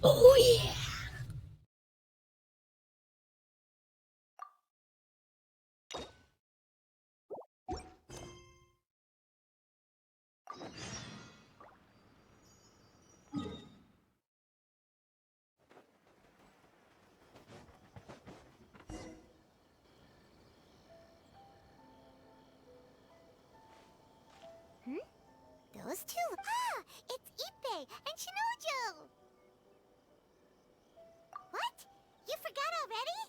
Oh yeah. Those two? Ah! It's Ippei and Shinojo! What? You forgot already?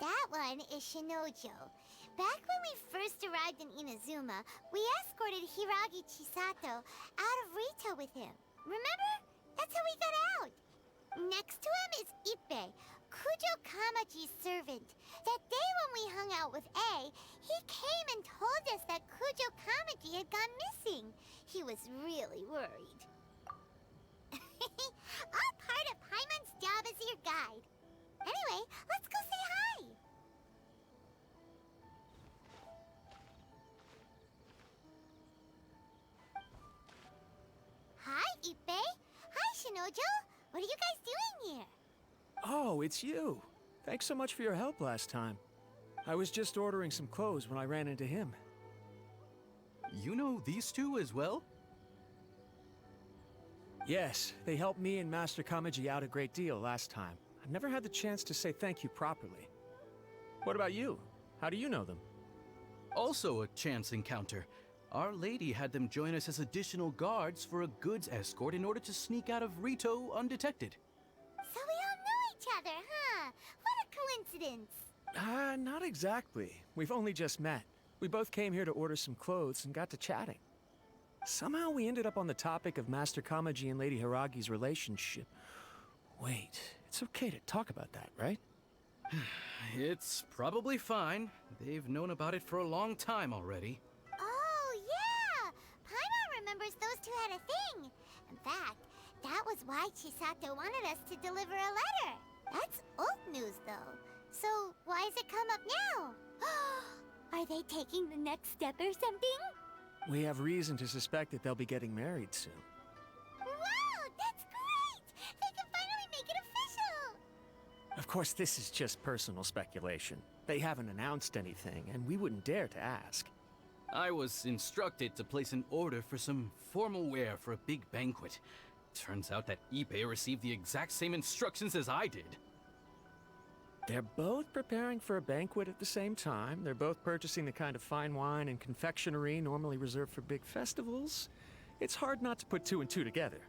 That one is Shinojo. Back when we first arrived in Inazuma, we escorted Hiragi Chisato out of Rito with him. Remember? That's how we got out. Next to him is Ippei, Kujo Kamaji's servant. That day when we hung out with A, he came and told us that Kujo Kamaji had gone missing. He was really worried. All part of Paimon's job as your guide. Anyway, let's go say hi. Hi, Ippei. Hi, Shinojo. What are you guys doing here? Oh, it's you. Thanks so much for your help last time. I was just ordering some clothes when I ran into him. You know these two as well? Yes, they helped me and Master Kamaji out a great deal last time. I've never had the chance to say thank you properly. What about you? How do you know them? Also a chance encounter. Our lady had them join us as additional guards for a goods escort in order to sneak out of Rito undetected. So we all know each other, huh? What a coincidence. Not exactly. We've only just met. We both came here to order some clothes and got to chatting. Somehow we ended up on the topic of Master Kamaji and Lady Hiragi's relationship. Wait, it's okay to talk about that, right? It's probably fine. They've known about it for a long time already. Oh, yeah! Paimon remembers those two had a thing. In fact, that was why Chisato wanted us to deliver a letter. That's old news, though. So, why has it come up now? Are they taking the next step or something? We have reason to suspect that they'll be getting married soon. Wow, that's great! They can finally make it official! Of course, this is just personal speculation. They haven't announced anything, and we wouldn't dare to ask. I was instructed to place an order for some formal wear for a big banquet. Turns out that Ippei received the exact same instructions as I did. They're both preparing for a banquet at the same time. They're both purchasing the kind of fine wine and confectionery normally reserved for big festivals. It's hard not to put two and two together.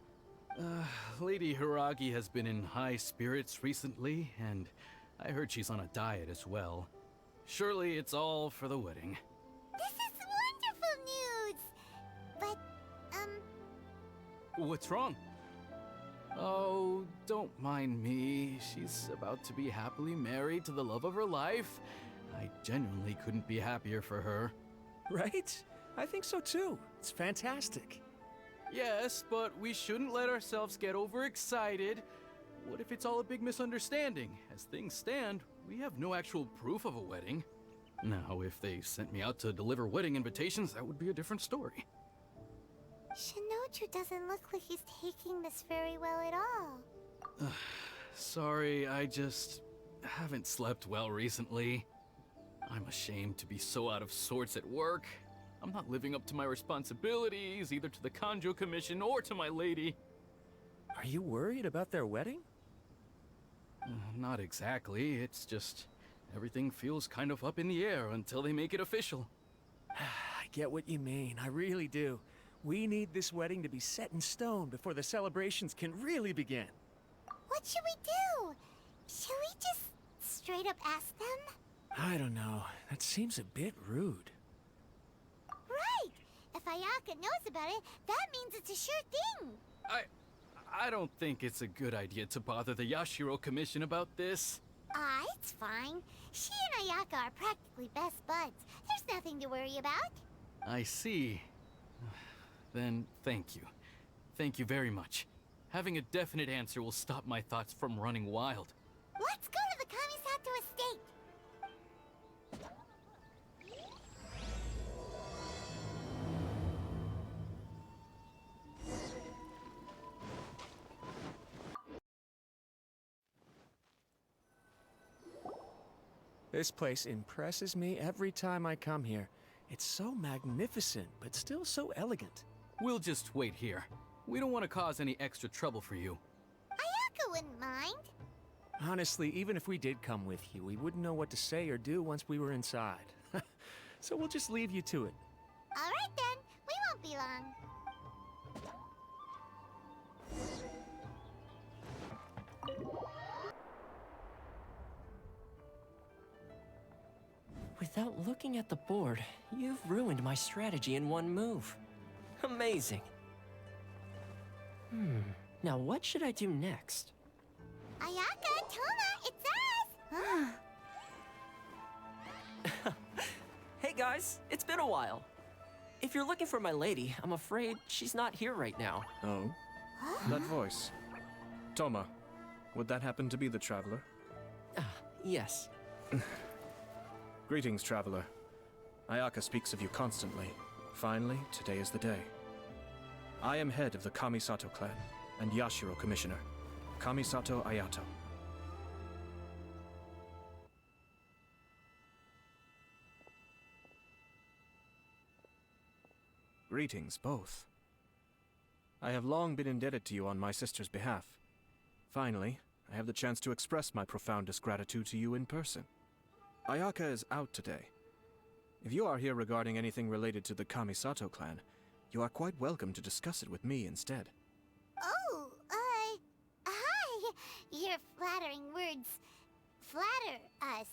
Lady Hiragi has been in high spirits recently, and I heard she's on a diet as well. Surely it's all for the wedding. This is wonderful news! But, What's wrong? Oh, don't mind me. She's about to be happily married to the love of her life. I genuinely couldn't be happier for her. Right? I think so too. It's fantastic. Yes, but we shouldn't let ourselves get overexcited. What if it's all a big misunderstanding? As things stand, we have no actual proof of a wedding. Now, if they sent me out to deliver wedding invitations, that would be a different story. Shinoju doesn't look like he's taking this very well at all. Sorry, I just haven't slept well recently. I'm ashamed to be so out of sorts at work. I'm not living up to my responsibilities, either to the Kanjo Commission or to my lady. Are you worried about their wedding? Not exactly, it's just everything feels kind of up in the air until they make it official. I get what you mean. I really do. We need this wedding to be set in stone before the celebrations can really begin. What should we do? Should we just straight up ask them? I don't know. That seems a bit rude. Right! If Ayaka knows about it, that means it's a sure thing. I don't think it's a good idea to bother the Yashiro Commission about this. It's fine. She and Ayaka are practically best buds. There's nothing to worry about. I see. Then thank you. Thank you very much. Having a definite answer will stop my thoughts from running wild. Let's go to the Kamisato estate. This place impresses me every time I come here. It's so magnificent, but still so elegant. We'll just wait here. We don't want to cause any extra trouble for you. Ayaka wouldn't mind. Honestly, even if we did come with you, we wouldn't know what to say or do once we were inside. So we'll just leave you to it. All right then, we won't be long. Without looking at the board, you've ruined my strategy in one move. Amazing. Now what should I do next? Ayaka, Toma, it's us! Hey guys, it's been a while. If you're looking for my lady, I'm afraid she's not here right now. Oh? That voice. Toma, would that happen to be the Traveler? Yes. Greetings, Traveler. Ayaka speaks of you constantly. Finally, today is the day. I am head of the Kamisato clan and Yashiro Commissioner, Kamisato Ayato. Greetings, both. I have long been indebted to you on my sister's behalf. Finally, I have the chance to express my profoundest gratitude to you in person. Ayaka is out today. If you are here regarding anything related to the Kamisato clan, you are quite welcome to discuss it with me instead. Oh, hi. Your flattering words flatter us.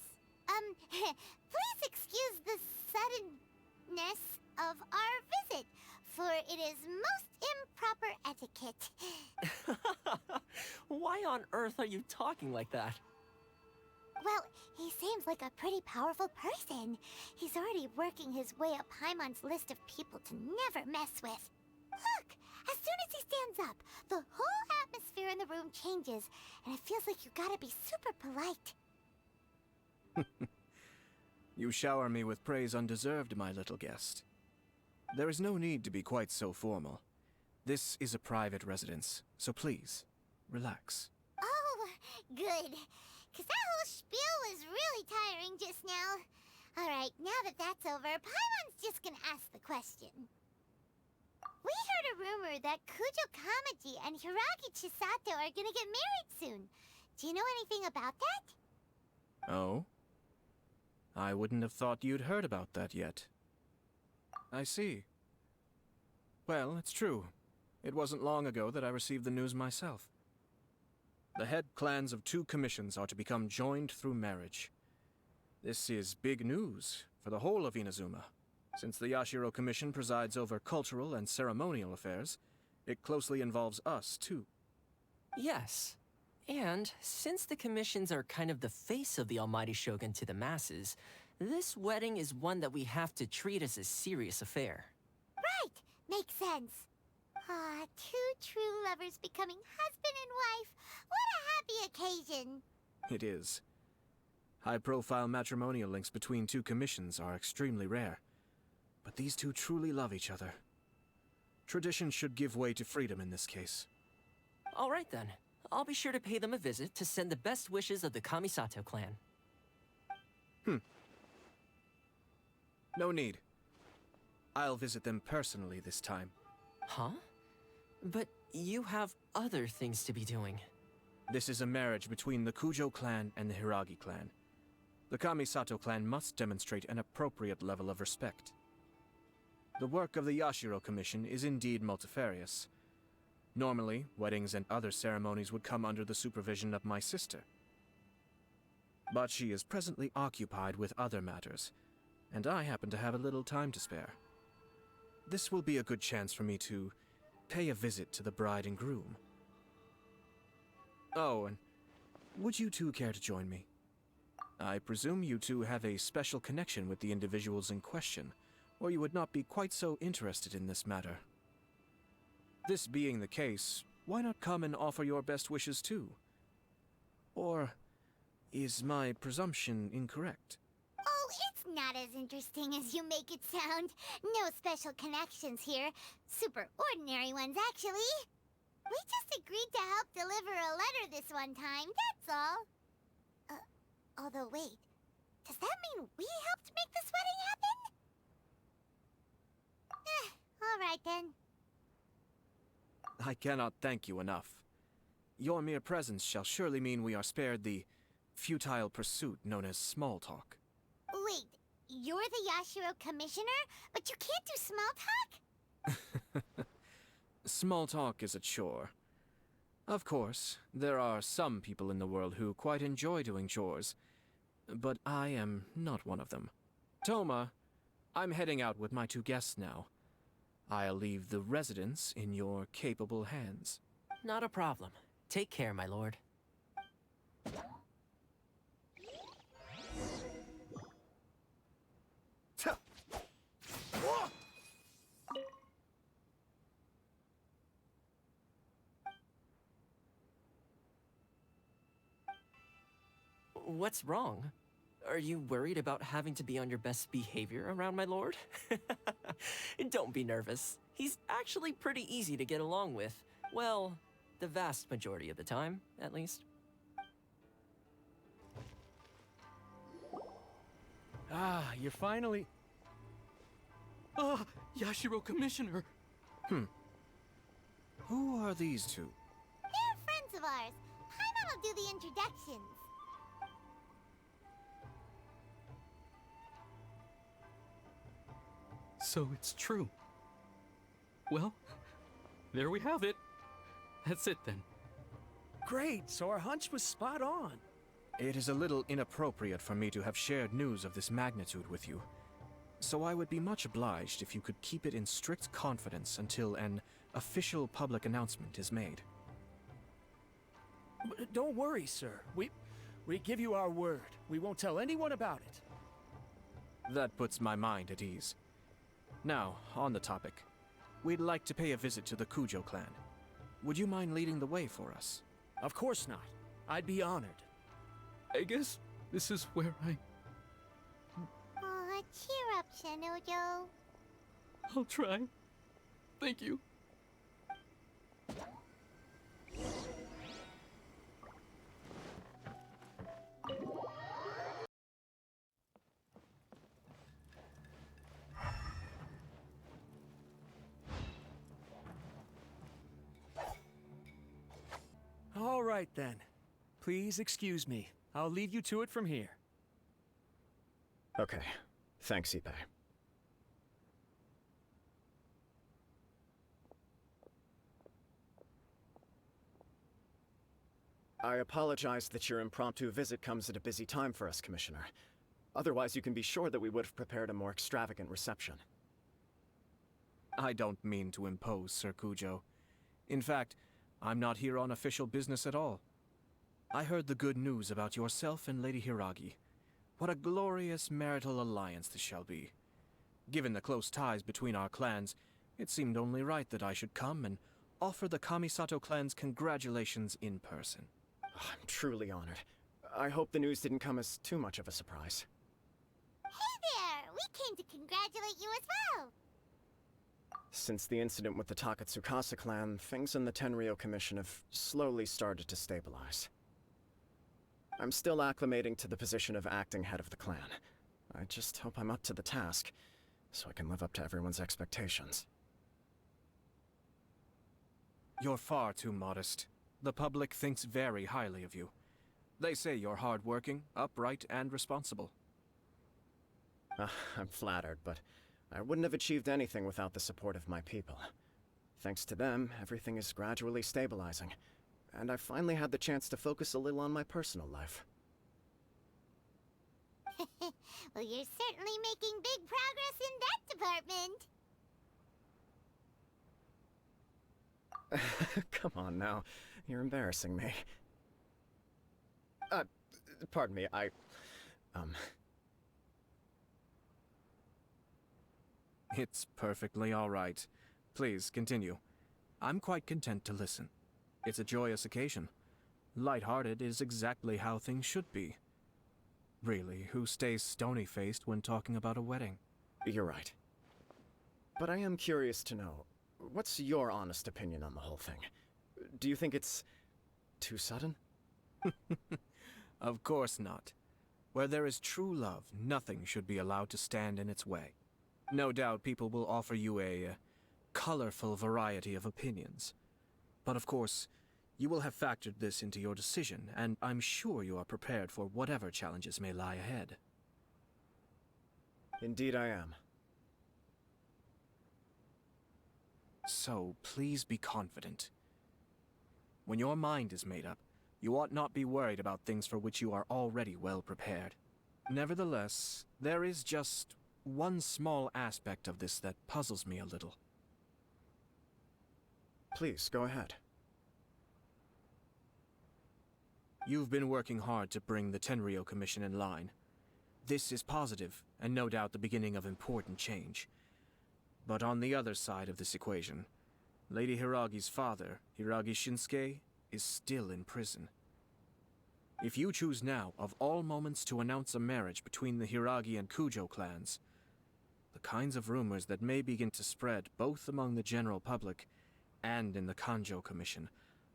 Please excuse the suddenness of our visit, for it is most improper etiquette. Why on earth are you talking like that? Well, he seems like a pretty powerful person. He's already working his way up Paimon's list of people to never mess with. Look, as soon as he stands up, the whole atmosphere in the room changes, and it feels like you gotta be super polite. You shower me with praise undeserved, my little guest. There is no need to be quite so formal. This is a private residence, so please, relax. Oh, good. 'Cause that whole spiel was really tiring just now. Alright, now that that's over, Paimon's just gonna ask the question. We heard a rumor that Kujo Kamaji and Hiragi Chisato are gonna get married soon. Do you know anything about that? Oh? I wouldn't have thought you'd heard about that yet. I see. Well, it's true. It wasn't long ago that I received the news myself. The head clans of 2 commissions are to become joined through marriage. This is big news for the whole of Inazuma. Since the Yashiro Commission presides over cultural and ceremonial affairs, it closely involves us, too. Yes. And since the commissions are kind of the face of the Almighty Shogun to the masses, this wedding is one that we have to treat as a serious affair. Right, makes sense. Ah, 2 true lovers becoming husband and wife. What a happy occasion. It is. High-profile matrimonial links between 2 commissions are extremely rare. But these 2 truly love each other. Tradition should give way to freedom in this case. All right then. I'll be sure to pay them a visit to send the best wishes of the Kamisato clan. No need. I'll visit them personally this time. Huh? But you have other things to be doing. This is a marriage between the Kujo clan and the Hiragi clan. The Kamisato clan must demonstrate an appropriate level of respect. The work of the Yashiro Commission is indeed multifarious. Normally, weddings and other ceremonies would come under the supervision of my sister. But she is presently occupied with other matters, and I happen to have a little time to spare. This will be a good chance for me to pay a visit to the bride and groom. Oh, and would you 2 care to join me? I presume you 2 have a special connection with the individuals in question, or you would not be quite so interested in this matter. This being the case, why not come and offer your best wishes too? Or is my presumption incorrect? Oh, it's not as interesting as you make it sound. No special connections here. Super ordinary ones, actually. We just agreed to help deliver a letter this one time, that's all. Although wait, Does that mean we helped make this wedding happen? Alright then. I cannot thank you enough. Your mere presence shall surely mean we are spared the futile pursuit known as small talk. Wait, you're the Yashiro commissioner, but you can't do small talk? Small talk is a chore. Of course, there are some people in the world who quite enjoy doing chores, but I am not one of them. Toma, I'm heading out with my 2 guests now. I'll leave the residence in your capable hands. Not a problem. Take care, my lord. What's wrong? Are you worried about having to be on your best behavior around my lord? Don't be nervous. He's actually pretty easy to get along with. Well, the vast majority of the time, at least. Ah, you're finally... Ah, Yashiro Commissioner! Who are these 2? They're friends of ours. Paimon will do the introductions. So it's true. Well, there we have it. That's it then. Great, so our hunch was spot on. It is a little inappropriate for me to have shared news of this magnitude with you, so I would be much obliged if you could keep it in strict confidence until an official public announcement is made. Don't worry, sir. We give you our word. We won't tell anyone about it. That puts my mind at ease. Now, on the topic. We'd like to pay a visit to the Kujo clan. Would you mind leading the way for us? Of course not. I'd be honored. I guess this is where Aw, cheer up, Shinojo. I'll try. Thank you. All right, then. Please excuse me. I'll leave you to it from here. Okay. Thanks, Ippei. I apologize that your impromptu visit comes at a busy time for us, Commissioner. Otherwise, you can be sure that we would have prepared a more extravagant reception. I don't mean to impose, Sir Kujo. In fact, I'm not here on official business at all. I heard the good news about yourself and Lady Hiragi. What a glorious marital alliance this shall be. Given the close ties between our clans, it seemed only right that I should come and offer the Kamisato clan's congratulations in person. I'm truly honored. I hope the news didn't come as too much of a surprise. Hey there! We came to congratulate you as well! Since the incident with the Takatsukasa clan, things in the Tenryou Commission have slowly started to stabilize. I'm still acclimating to the position of acting head of the clan. I just hope I'm up to the task, so I can live up to everyone's expectations. You're far too modest. The public thinks very highly of you. They say you're hardworking, upright, and responsible. I'm flattered, but I wouldn't have achieved anything without the support of my people. Thanks to them, everything is gradually stabilizing, and I've finally had the chance to focus a little on my personal life. Well, you're certainly making big progress in that department. Come on now, you're embarrassing me. Pardon me, It's perfectly all right. Please, continue. I'm quite content to listen. It's a joyous occasion. Light-hearted is exactly how things should be. Really, who stays stony-faced when talking about a wedding? You're right. But I am curious to know, what's your honest opinion on the whole thing? Do you think it's too sudden? Of course not. Where there is true love, nothing should be allowed to stand in its way. No doubt people will offer you a colorful variety of opinions. But of course, you will have factored this into your decision, and I'm sure you are prepared for whatever challenges may lie ahead. Indeed I am. So, please be confident. When your mind is made up, you ought not be worried about things for which you are already well prepared. Nevertheless, there is just one small aspect of this that puzzles me a little. Please, go ahead. You've been working hard to bring the Tenryou Commission in line. This is positive, and no doubt the beginning of important change. But on the other side of this equation, Lady Hiragi's father, Hiragi Shinsuke, is still in prison. If you choose now, of all moments, to announce a marriage between the Hiragi and Kujo clans, the kinds of rumors that may begin to spread both among the general public and in the Kanjo Commission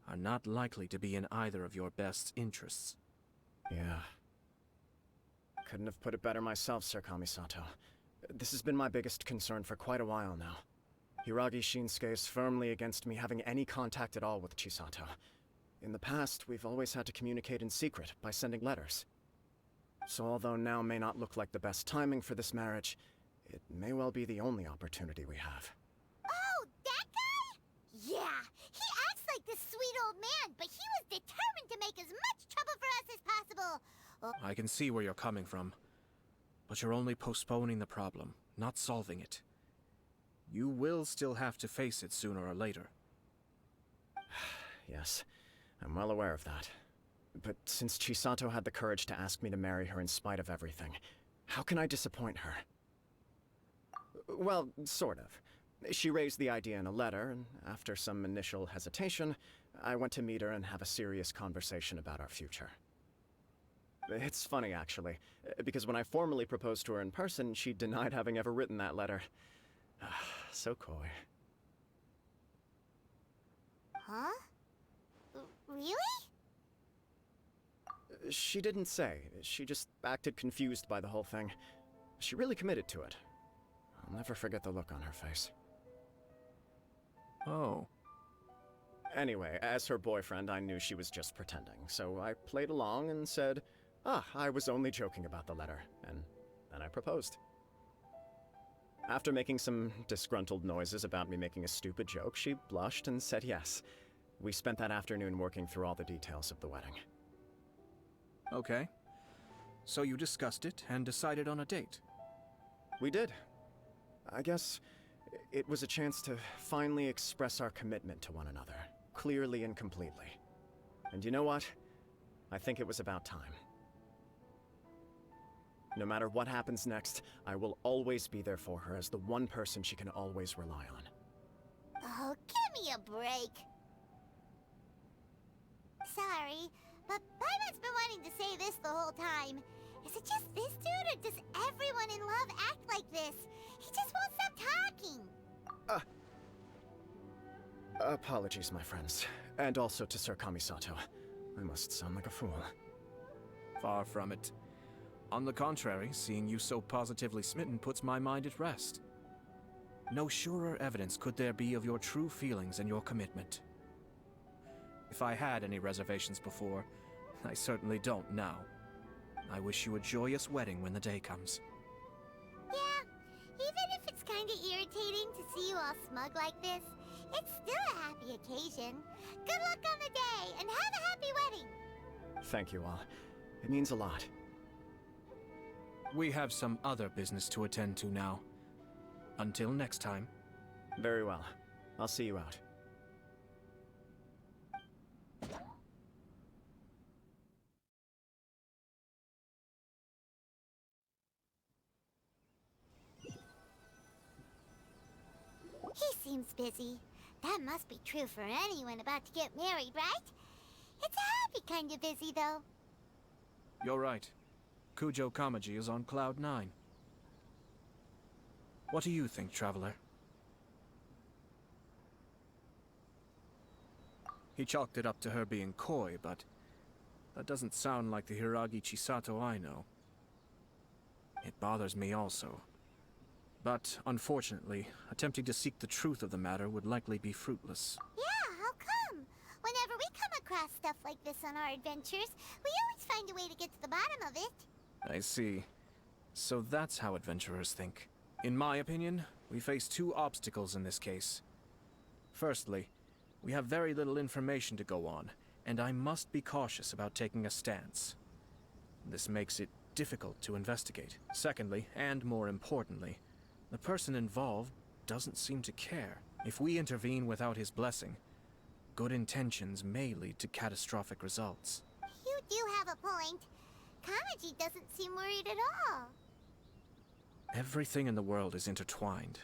are not likely to be in either of your best interests. Yeah. Couldn't have put it better myself, Sir Kamisato. This has been my biggest concern for quite a while now. Hiragi Shinsuke is firmly against me having any contact at all with Chisato. In the past, we've always had to communicate in secret by sending letters. So although now may not look like the best timing for this marriage, it may well be the only opportunity we have. Oh, that guy? Yeah, he acts like this sweet old man, but he was determined to make as much trouble for us as possible. Oh, I can see where you're coming from, but you're only postponing the problem, not solving it. You will still have to face it sooner or later. Yes, I'm well aware of that. But since Chisato had the courage to ask me to marry her in spite of everything, how can I disappoint her? Well, sort of. She raised the idea in a letter, and after some initial hesitation, I went to meet her and have a serious conversation about our future. It's funny, actually, because when I formally proposed to her in person, she denied having ever written that letter. So coy. huh? Really? She didn't say. She just acted confused by the whole thing. She really committed to it. I'll never forget the look on her face. Oh. Anyway, as her boyfriend, I knew she was just pretending, so I played along and said, I was only joking about the letter, and then I proposed. After making some disgruntled noises about me making a stupid joke, she blushed and said yes. We spent that afternoon working through all the details of the wedding. Okay. So you discussed it and decided on a date? We did. I guess it was a chance to finally express our commitment to one another, clearly and completely. And you know what? I think it was about time. No matter what happens next, I will always be there for her as the one person she can always rely on. Oh, give me a break. Sorry, but Paimon's been wanting to say this the whole time. Is it just this dude, or does everyone in love act like this? He just won't stop talking. Apologies, my friends. And also to Sir Kamisato. I must sound like a fool. Far from it. On the contrary, seeing you so positively smitten puts my mind at rest. No surer evidence could there be of your true feelings and your commitment. If I had any reservations before, I certainly don't now. I wish you a joyous wedding when the day comes. Yeah, even if it's kinda irritating to see you all smug like this, it's still a happy occasion. Good luck on the day, and have a happy wedding! Thank you all. It means a lot. We have some other business to attend to now. Until next time. Very well. I'll see you out. He seems busy. That must be true for anyone about to get married, right? It's a happy kind of busy, though. You're right. Kujo Kamaji is on Cloud 9. What do you think, Traveler? He chalked it up to her being coy, but that doesn't sound like the Hiragi Chisato I know. It bothers me also. But unfortunately, attempting to seek the truth of the matter would likely be fruitless. Yeah, how come? Whenever we come across stuff like this on our adventures, we always find a way to get to the bottom of it. I see. So that's how adventurers think. In my opinion, we face two obstacles in this case. Firstly, we have very little information to go on, and I must be cautious about taking a stance. This makes it difficult to investigate. Secondly, and more importantly, the person involved doesn't seem to care. If we intervene without his blessing, good intentions may lead to catastrophic results. You do have a point. Kamaji doesn't seem worried at all. Everything in the world is intertwined.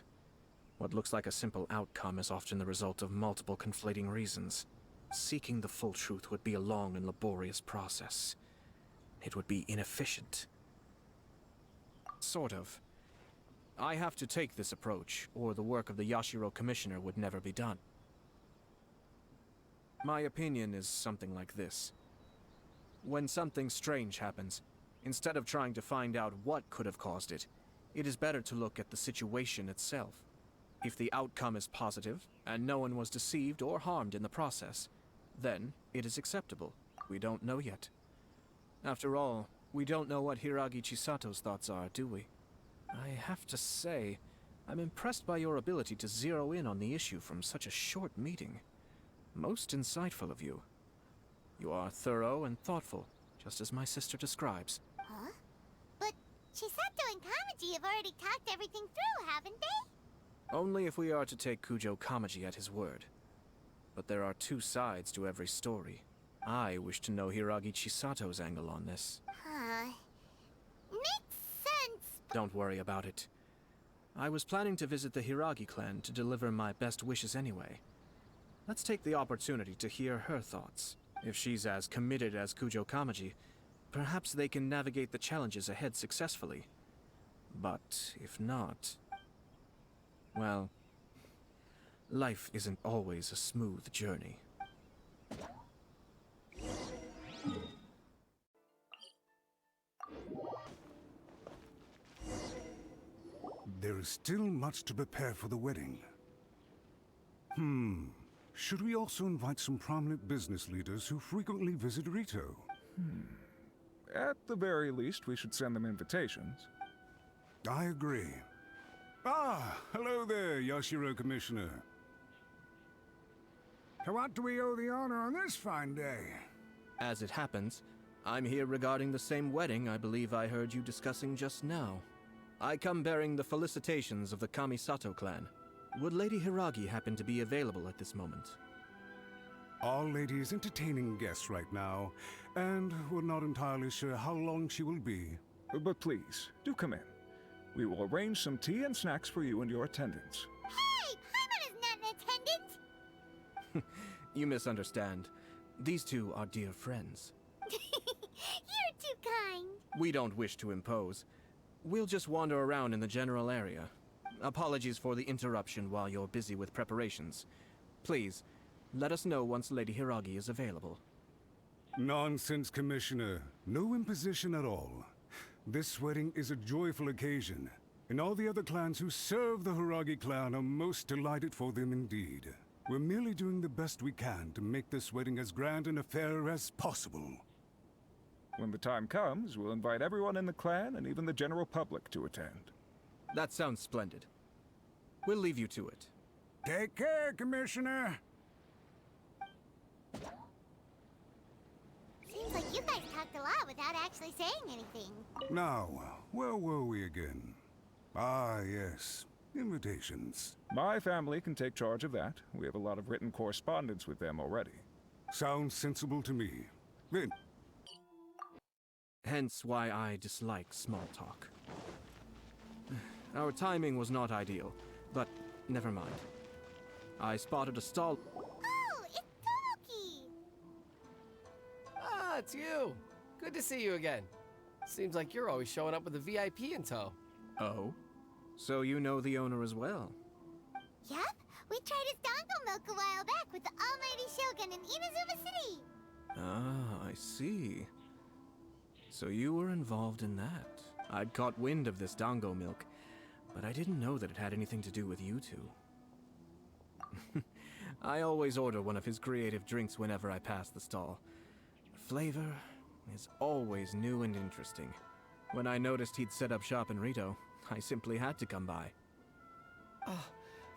What looks like a simple outcome is often the result of multiple conflating reasons. Seeking the full truth would be a long and laborious process. It would be inefficient. Sort of. I have to take this approach, or the work of the Yashiro Commissioner would never be done. My opinion is something like this. When something strange happens, instead of trying to find out what could have caused it, it is better to look at the situation itself. If the outcome is positive, and no one was deceived or harmed in the process, then it is acceptable. We don't know yet. After all, we don't know what Hiragi Chisato's thoughts are, do we? I have to say, I'm impressed by your ability to zero in on the issue from such a short meeting. Most insightful of you. You are thorough and thoughtful, just as my sister describes. Huh? But Chisato and Kamaji have already talked everything through, haven't they? Only if we are to take Kujo Kamaji at his word. But there are two sides to every story. I wish to know Hiragi Chisato's angle on this. Huh. Makes sense. Don't worry about it. I was planning to visit the Hiragi clan to deliver my best wishes anyway. Let's take the opportunity to hear her thoughts. If she's as committed as Kujo Kamaji, perhaps they can navigate the challenges ahead successfully. But if not... well, life isn't always a smooth journey. There is still much to prepare for the wedding. Should we also invite some prominent business leaders who frequently visit Rito? At the very least, we should send them invitations. I agree. Ah, hello there, Yashiro Commissioner. To what do we owe the honor on this fine day? As it happens, I'm here regarding the same wedding I believe I heard you discussing just now. I come bearing the felicitations of the Kamisato clan. Would Lady Hiragi happen to be available at this moment? Our lady is entertaining guests right now, and we're not entirely sure how long she will be. But please, do come in. We will arrange some tea and snacks for you and your attendants. Hey, Paimon is not an attendant. You misunderstand. These two are dear friends. You're too kind. We don't wish to impose. We'll just wander around in the general area. Apologies for the interruption while you're busy with preparations. Please, let us know once Lady Hiragi is available. Nonsense, Commissioner. No imposition at all. This wedding is a joyful occasion, and all the other clans who serve the Hiragi clan are most delighted for them indeed. We're merely doing the best we can to make this wedding as grand an affair as possible. When the time comes, we'll invite everyone in the clan and even the general public to attend. That sounds splendid. We'll leave you to it. Take care, Commissioner! Seems like you guys talked a lot without actually saying anything. Now, where were we again? Ah, yes. Invitations. My family can take charge of that. We have a lot of written correspondence with them already. Sounds sensible to me. Then, Hence why I dislike small talk. Our timing was not ideal, but never mind. I spotted a stall... Oh, it's Tomoki! Ah, it's you. Good to see you again. Seems like you're always showing up with a VIP in tow. Oh? So you know the owner as well? Yup, we tried his dongle milk a while back with the almighty Shogun in Inazuma City. Ah, I see. So you were involved in that. I'd caught wind of this dango milk, but I didn't know that it had anything to do with you two. I always order one of his creative drinks whenever I pass the stall. The flavor is always new and interesting. When I noticed he'd set up shop in Rito, I simply had to come by. Oh,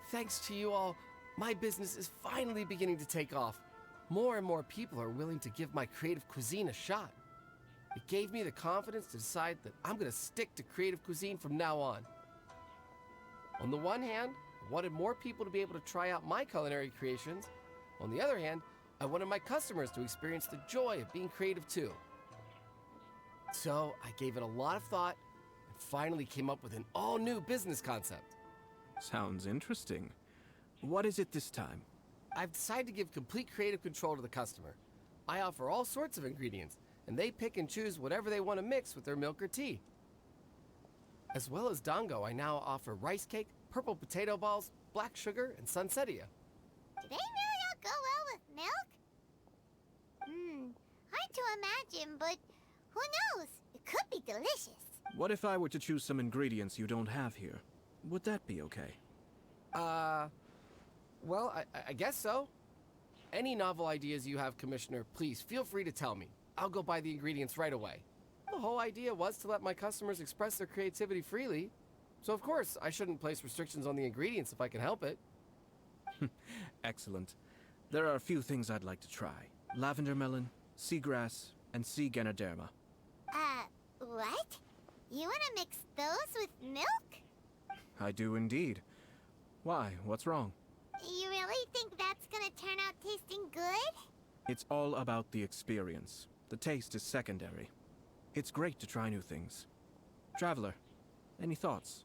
thanks to you all, my business is finally beginning to take off. More and more people are willing to give my creative cuisine a shot. It gave me the confidence to decide that I'm gonna stick to creative cuisine from now on. On the one hand, I wanted more people to be able to try out my culinary creations. On the other hand, I wanted my customers to experience the joy of being creative too. So I gave it a lot of thought and finally came up with an all-new business concept. Sounds interesting. What is it this time? I've decided to give complete creative control to the customer. I offer all sorts of ingredients, and they pick and choose whatever they want to mix with their milk or tea. As well as dango, I now offer rice cake, purple potato balls, black sugar, and sunsettia. Do they really all go well with milk? Hard to imagine, but who knows? It could be delicious. What if I were to choose some ingredients you don't have here? Would that be okay? Well, I guess so. Any novel ideas you have, Commissioner, please feel free to tell me. I'll go buy the ingredients right away. The whole idea was to let my customers express their creativity freely. So of course, I shouldn't place restrictions on the ingredients if I can help it. Excellent. There are a few things I'd like to try. Lavender melon, seagrass, and sea ganoderma. What? You wanna mix those with milk? I do indeed. Why? What's wrong? You really think that's gonna turn out tasting good? It's all about the experience. The taste is secondary. It's great to try new things. Traveler, any thoughts?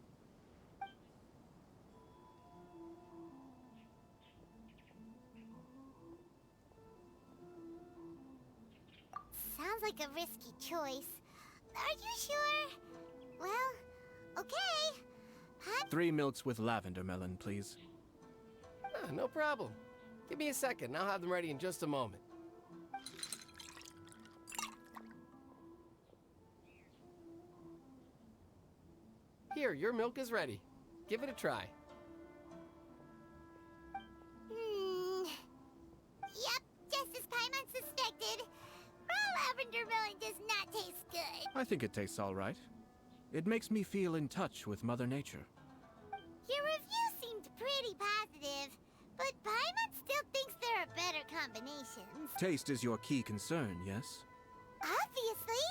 Sounds like a risky choice. Are you sure? Well, okay. 3 milks with lavender melon, please. No problem. Give me a second, I'll have them ready in just a moment. Here, your milk is ready. Give it a try. Yep, just as Paimon suspected. Raw lavender melon does not taste good. I think it tastes all right. It makes me feel in touch with Mother Nature. Your review seemed pretty positive, but Paimon still thinks there are better combinations. Taste is your key concern, yes? Obviously!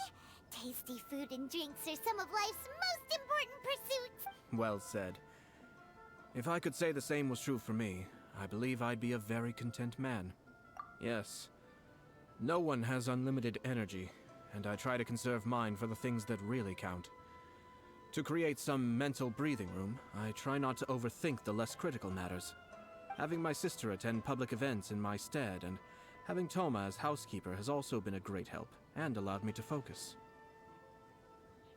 Tasty food and drinks are some of life's most important pursuits. Well said. If I could say the same was true for me, I believe I'd be a very content man. Yes. No one has unlimited energy, and I try to conserve mine for the things that really count. To create some mental breathing room, I try not to overthink the less critical matters. Having my sister attend public events in my stead, and having Toma as housekeeper has also been a great help, and allowed me to focus.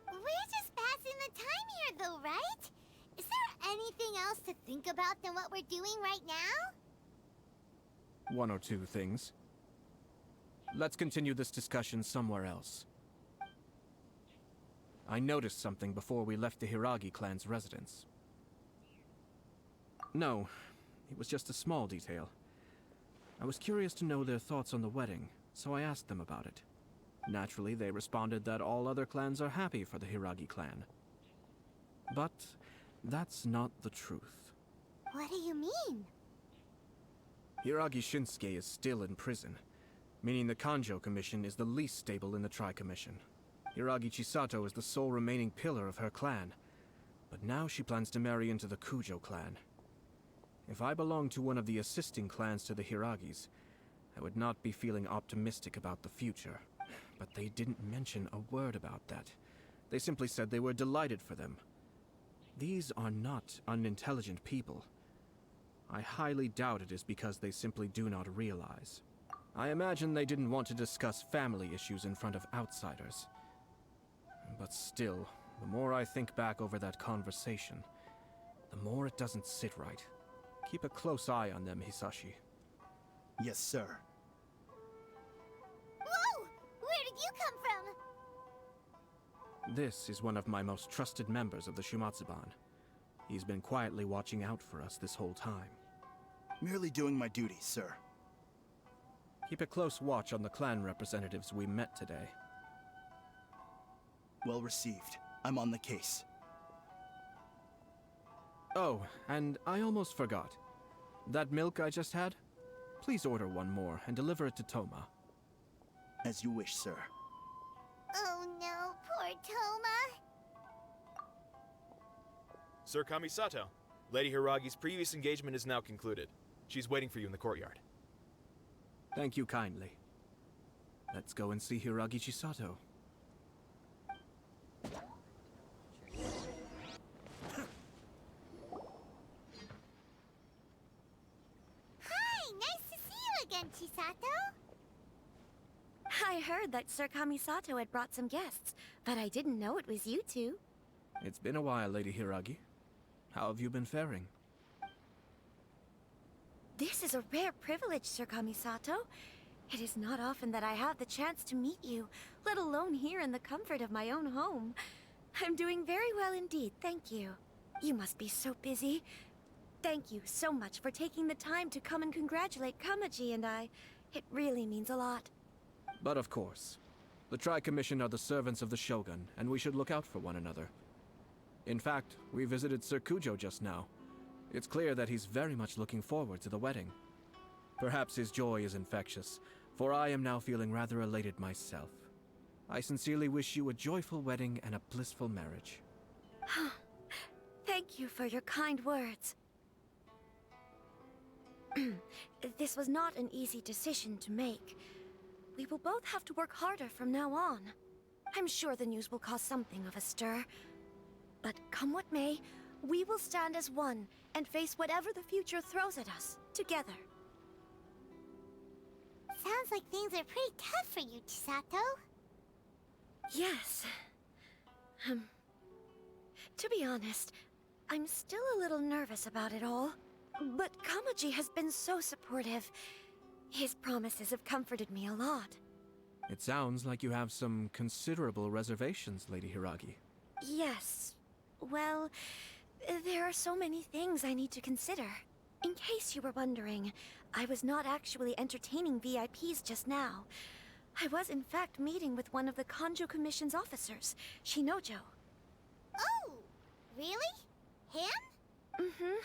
We're just passing the time here, though, right? Is there anything else to think about than what we're doing right now? 1 or 2 things. Let's continue this discussion somewhere else. I noticed something before we left the Hiragi clan's residence. No, it was just a small detail. I was curious to know their thoughts on the wedding, so I asked them about it. Naturally, they responded that all other clans are happy for the Hiragi clan. But that's not the truth. What do you mean? Hiragi Shinsuke is still in prison, meaning the Kanjo Commission is the least stable in the Tri-Commission. Hiragi Chisato is the sole remaining pillar of her clan, but now she plans to marry into the Kujo clan. If I belonged to one of the assisting clans to the Hiragis, I would not be feeling optimistic about the future. But they didn't mention a word about that. They simply said they were delighted for them. These are not unintelligent people. I highly doubt it is because they simply do not realize. I imagine they didn't want to discuss family issues in front of outsiders. But still, the more I think back over that conversation, the more it doesn't sit right. Keep a close eye on them, Hisashi. Yes, sir. Whoa! Where did you come This is one of my most trusted members of the Shumatsuban. He's been quietly watching out for us this whole time. Merely doing my duty, sir. Keep a close watch on the clan representatives we met today. Well received. I'm on the case. Oh, and I almost forgot. That milk I just had? Please order one more and deliver it to Toma. As you wish, sir. Oh no, poor Toma. Sir Kamisato, Lady Hiragi's previous engagement is now concluded. She's waiting for you in the courtyard. Thank you kindly. Let's go and see Hiragi Chisato. Hi, nice to see you again, Chisato. I heard that Sir Kamisato had brought some guests, but I didn't know it was you two. It's been a while, Lady Hiragi. How have you been faring? This is a rare privilege, Sir Kamisato. It is not often that I have the chance to meet you, let alone here in the comfort of my own home. I'm doing very well indeed, thank you. You must be so busy. Thank you so much for taking the time to come and congratulate Kamaji and I. It really means a lot. But of course. The Tri-Commission are the servants of the Shogun, and we should look out for one another. In fact, we visited Sir Kujo just now. It's clear that he's very much looking forward to the wedding. Perhaps his joy is infectious, for I am now feeling rather elated myself. I sincerely wish you a joyful wedding and a blissful marriage. Thank you for your kind words. This was not an easy decision to make. We will both have to work harder from now on. I'm sure the news will cause something of a stir. But come what may, we will stand as one and face whatever the future throws at us, together. Sounds like things are pretty tough for you, Chisato. Yes. To be honest, I'm still a little nervous about it all. But Kamaji has been so supportive. His promises have comforted me a lot. It sounds like you have some considerable reservations, Lady Hiragi. Yes. Well, there are so many things I need to consider. In case you were wondering, I was not actually entertaining VIPs just now. I was in fact meeting with one of the Kanjo Commission's officers, Shinojo. Oh, really? Him? Mm-hmm.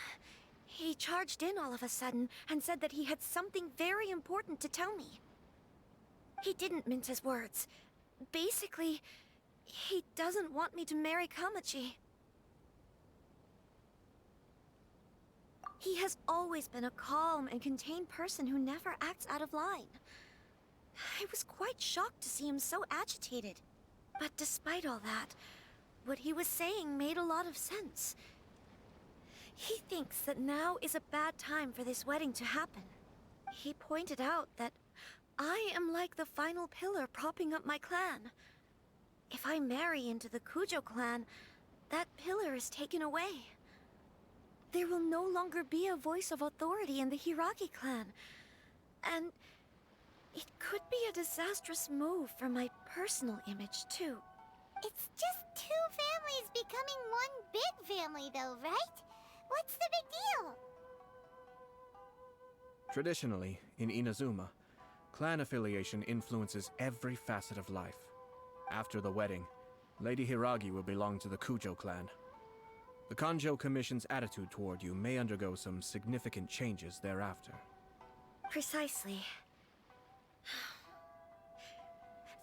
He charged in all of a sudden and said that he had something very important to tell me. He didn't mince his words. Basically, he doesn't want me to marry Kamaji. He has always been a calm and contained person who never acts out of line. I was quite shocked to see him so agitated. But despite all that, what he was saying made a lot of sense. He thinks that now is a bad time for this wedding to happen. He pointed out that I am like the final pillar propping up my clan. If I marry into the Kujo clan, that pillar is taken away. There will no longer be a voice of authority in the Hiragi clan. And it could be a disastrous move for my personal image, too. It's just two families becoming one big family, though, right? What's the big deal? Traditionally, in Inazuma, clan affiliation influences every facet of life. After the wedding, Lady Hiragi will belong to the Kujo clan. The Kanjo Commission's attitude toward you may undergo some significant changes thereafter. Precisely.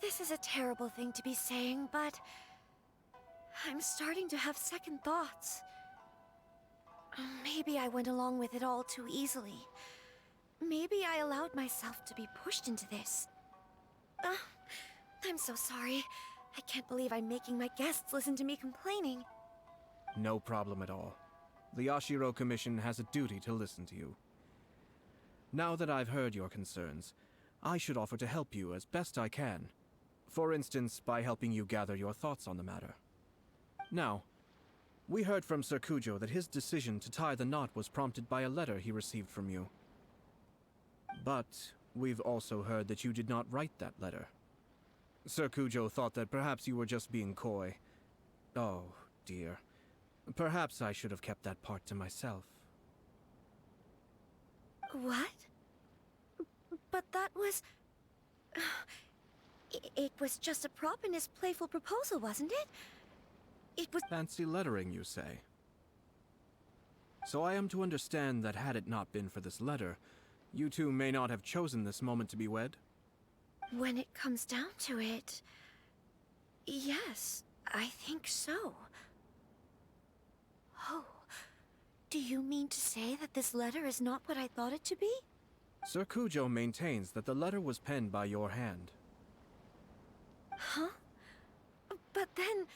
This is a terrible thing to be saying, but I'm starting to have second thoughts. Maybe I went along with it all too easily. Maybe I allowed myself to be pushed into this. I'm so sorry. I can't believe I'm making my guests listen to me complaining. No problem at all. The Yashiro Commission has a duty to listen to you. Now that I've heard your concerns, I should offer to help you as best I can. For instance, by helping you gather your thoughts on the matter. Now, we heard from Sir Kujo that his decision to tie the knot was prompted by a letter he received from you. But we've also heard that you did not write that letter. Sir Kujo thought that perhaps you were just being coy, Oh, dear. Perhaps I should have kept that part to myself. What? But that was... It was just a prop in his playful proposal, wasn't it? It was... Fancy lettering, you say? So I am to understand that had it not been for this letter, you two may not have chosen this moment to be wed? When it comes down to it... Yes, I think so. Oh, do you mean to say that this letter is not what I thought it to be? Sir Kujo maintains that the letter was penned by your hand. Huh? But then...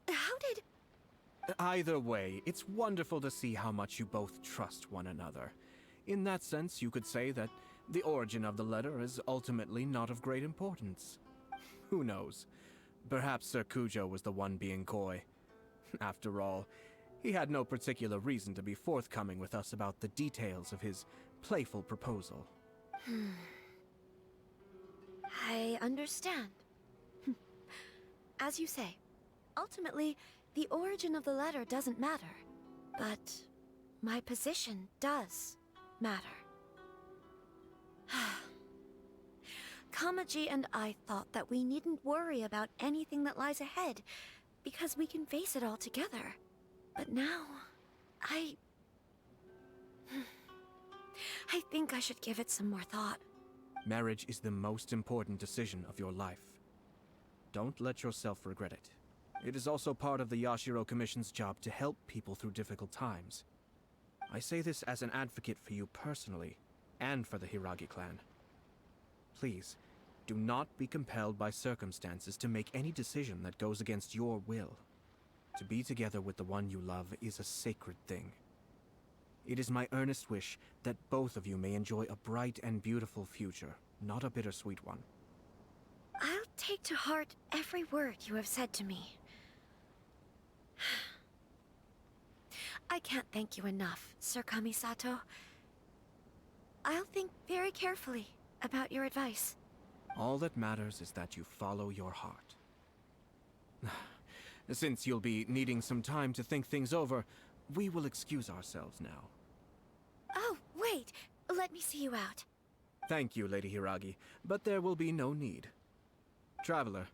How did... Either way, it's wonderful to see how much you both trust one another. In that sense, you could say that the origin of the letter is ultimately not of great importance. Who knows? Perhaps Sir Kujo was the one being coy. After all, he had no particular reason to be forthcoming with us about the details of his playful proposal. I understand. As you say, ultimately, the origin of the letter doesn't matter. But my position does matter. Kamaji and I thought that we needn't worry about anything that lies ahead, because we can face it all together. But now, I think I should give it some more thought. Marriage is the most important decision of your life. Don't let yourself regret it. It is also part of the Yashiro Commission's job to help people through difficult times. I say this as an advocate for you personally, and for the Hiragi clan. Please, do not be compelled by circumstances to make any decision that goes against your will. To be together with the one you love is a sacred thing. It is my earnest wish that both of you may enjoy a bright and beautiful future, not a bittersweet one. I'll take to heart every word you have said to me. I can't thank you enough, Sir Kamisato. I'll think very carefully about your advice. All that matters is that you follow your heart. Since you'll be needing some time to think things over, we will excuse ourselves now. Oh, wait! Let me see you out. Thank you, Lady Hiragi, but there will be no need. Traveler,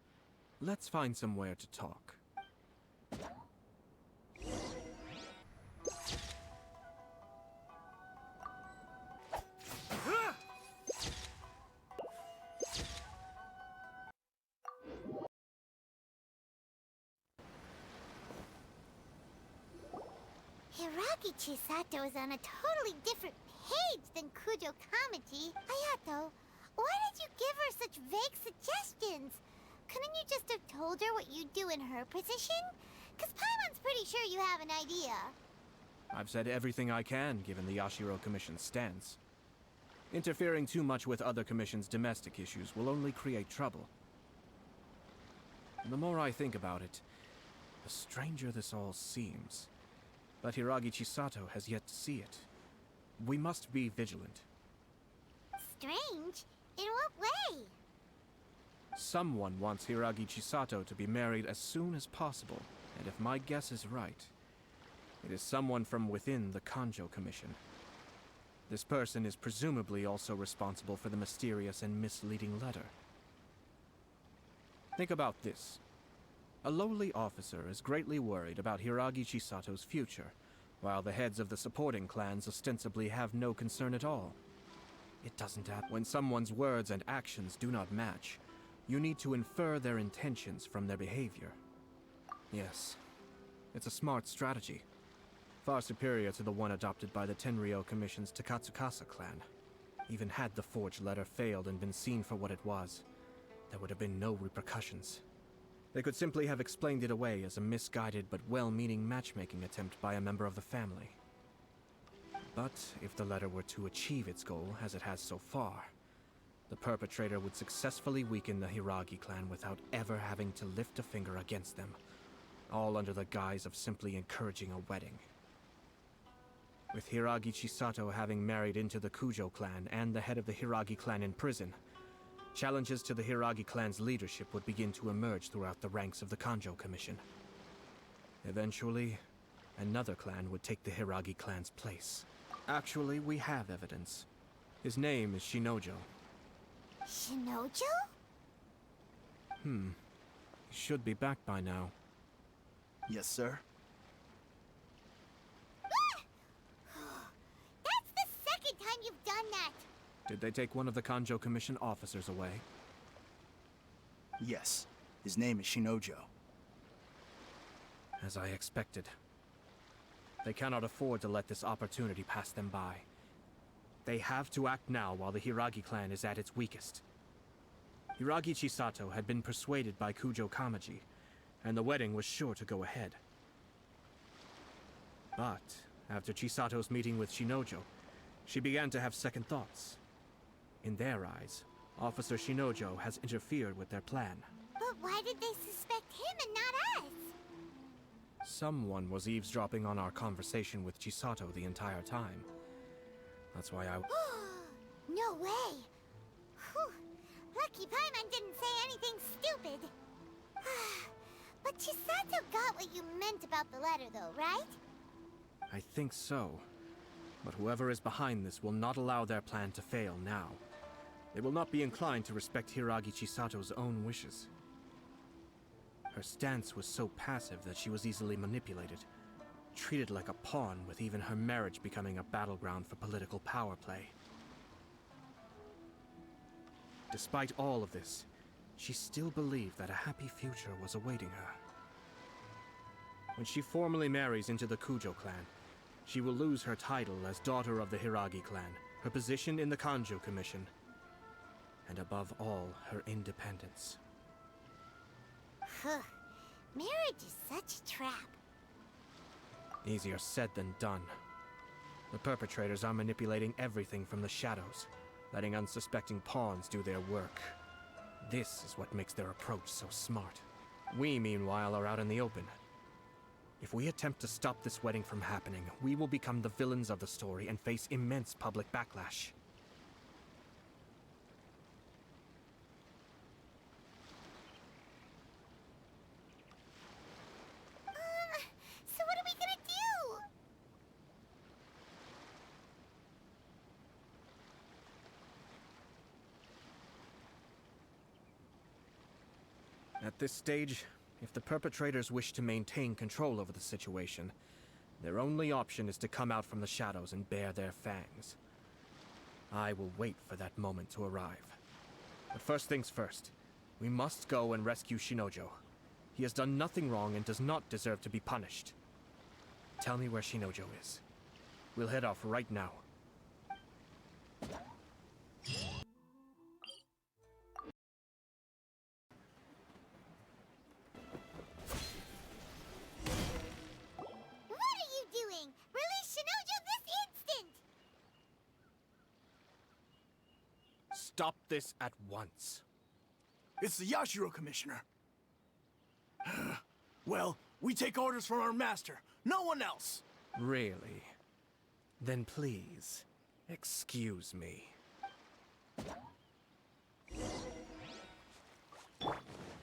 let's find somewhere to talk. Hiragi Chisato is on a totally different page than Kujo Kamaji. Ayato, why did you give her such vague suggestions? Couldn't you just have told her what you'd do in her position? Because Paimon's pretty sure you have an idea. I've said everything I can, given the Yashiro Commission's stance. Interfering too much with other commissions' domestic issues will only create trouble. The more I think about it, the stranger this all seems. But Hiragi Chisato has yet to see it. We must be vigilant. Strange? In what way? Someone wants Hiragi Chisato to be married as soon as possible, and if my guess is right, it is someone from within the Kanjo Commission. This person is presumably also responsible for the mysterious and misleading letter. Think about this. A lowly officer is greatly worried about Hiragi Chisato's future, while the heads of the supporting clans ostensibly have no concern at all. It doesn't happen. When someone's words and actions do not match, you need to infer their intentions from their behavior. Yes, it's a smart strategy. Far superior to the one adopted by the Tenryou Commission's Takatsukasa clan. Even had the forged letter failed and been seen for what it was, there would have been no repercussions. They could simply have explained it away as a misguided but well-meaning matchmaking attempt by a member of the family. But if the letter were to achieve its goal, as it has so far, the perpetrator would successfully weaken the Hiragi clan without ever having to lift a finger against them, all under the guise of simply encouraging a wedding. With Hiragi Chisato having married into the Kujo clan and the head of the Hiragi clan in prison, challenges to the Hiragi clan's leadership would begin to emerge throughout the ranks of the Kanjo Commission. Eventually, another clan would take the Hiragi clan's place. Actually, we have evidence. His name is Shinojo. Shinojo? He should be back by now. Yes, sir. That's the second time you've done that! Did they take one of the Kanjo Commission officers away? Yes. His name is Shinojo. As I expected. They cannot afford to let this opportunity pass them by. They have to act now while the Hiragi clan is at its weakest. Hiragi Chisato had been persuaded by Kujo Kamaji, and the wedding was sure to go ahead. But, after Chisato's meeting with Shinojo, she began to have second thoughts. In their eyes, Officer Shinojo has interfered with their plan. But why did they suspect him and not us? Someone was eavesdropping on our conversation with Chisato the entire time. That's why I... No way! Whew. Lucky Paimon didn't say anything stupid. But Chisato got what you meant about the letter though, right? I think so. But whoever is behind this will not allow their plan to fail now. They will not be inclined to respect Hiragi Chisato's own wishes. Her stance was so passive that she was easily manipulated, treated like a pawn, with even her marriage becoming a battleground for political power play. Despite all of this, she still believed that a happy future was awaiting her. When she formally marries into the Kujo clan, she will lose her title as daughter of the Hiragi clan, her position in the Kanjo Commission, and above all, her independence. Marriage is such a trap. Easier said than done. The perpetrators are manipulating everything from the shadows, letting unsuspecting pawns do their work. This is what makes their approach so smart. We, meanwhile, are out in the open. If we attempt to stop this wedding from happening, we will become the villains of the story and face immense public backlash. So what are we gonna do? At this stage, if the perpetrators wish to maintain control over the situation, their only option is to come out from the shadows and bare their fangs. I will wait for that moment to arrive. But first things first, we must go and rescue Shinojo. He has done nothing wrong and does not deserve to be punished. Tell me where Shinojo is. We'll head off right now. What are you doing? Release Shinojo this instant! Stop this at once. It's the Yashiro Commissioner. Well, we take orders from our master. No one else. Really? Then please, excuse me.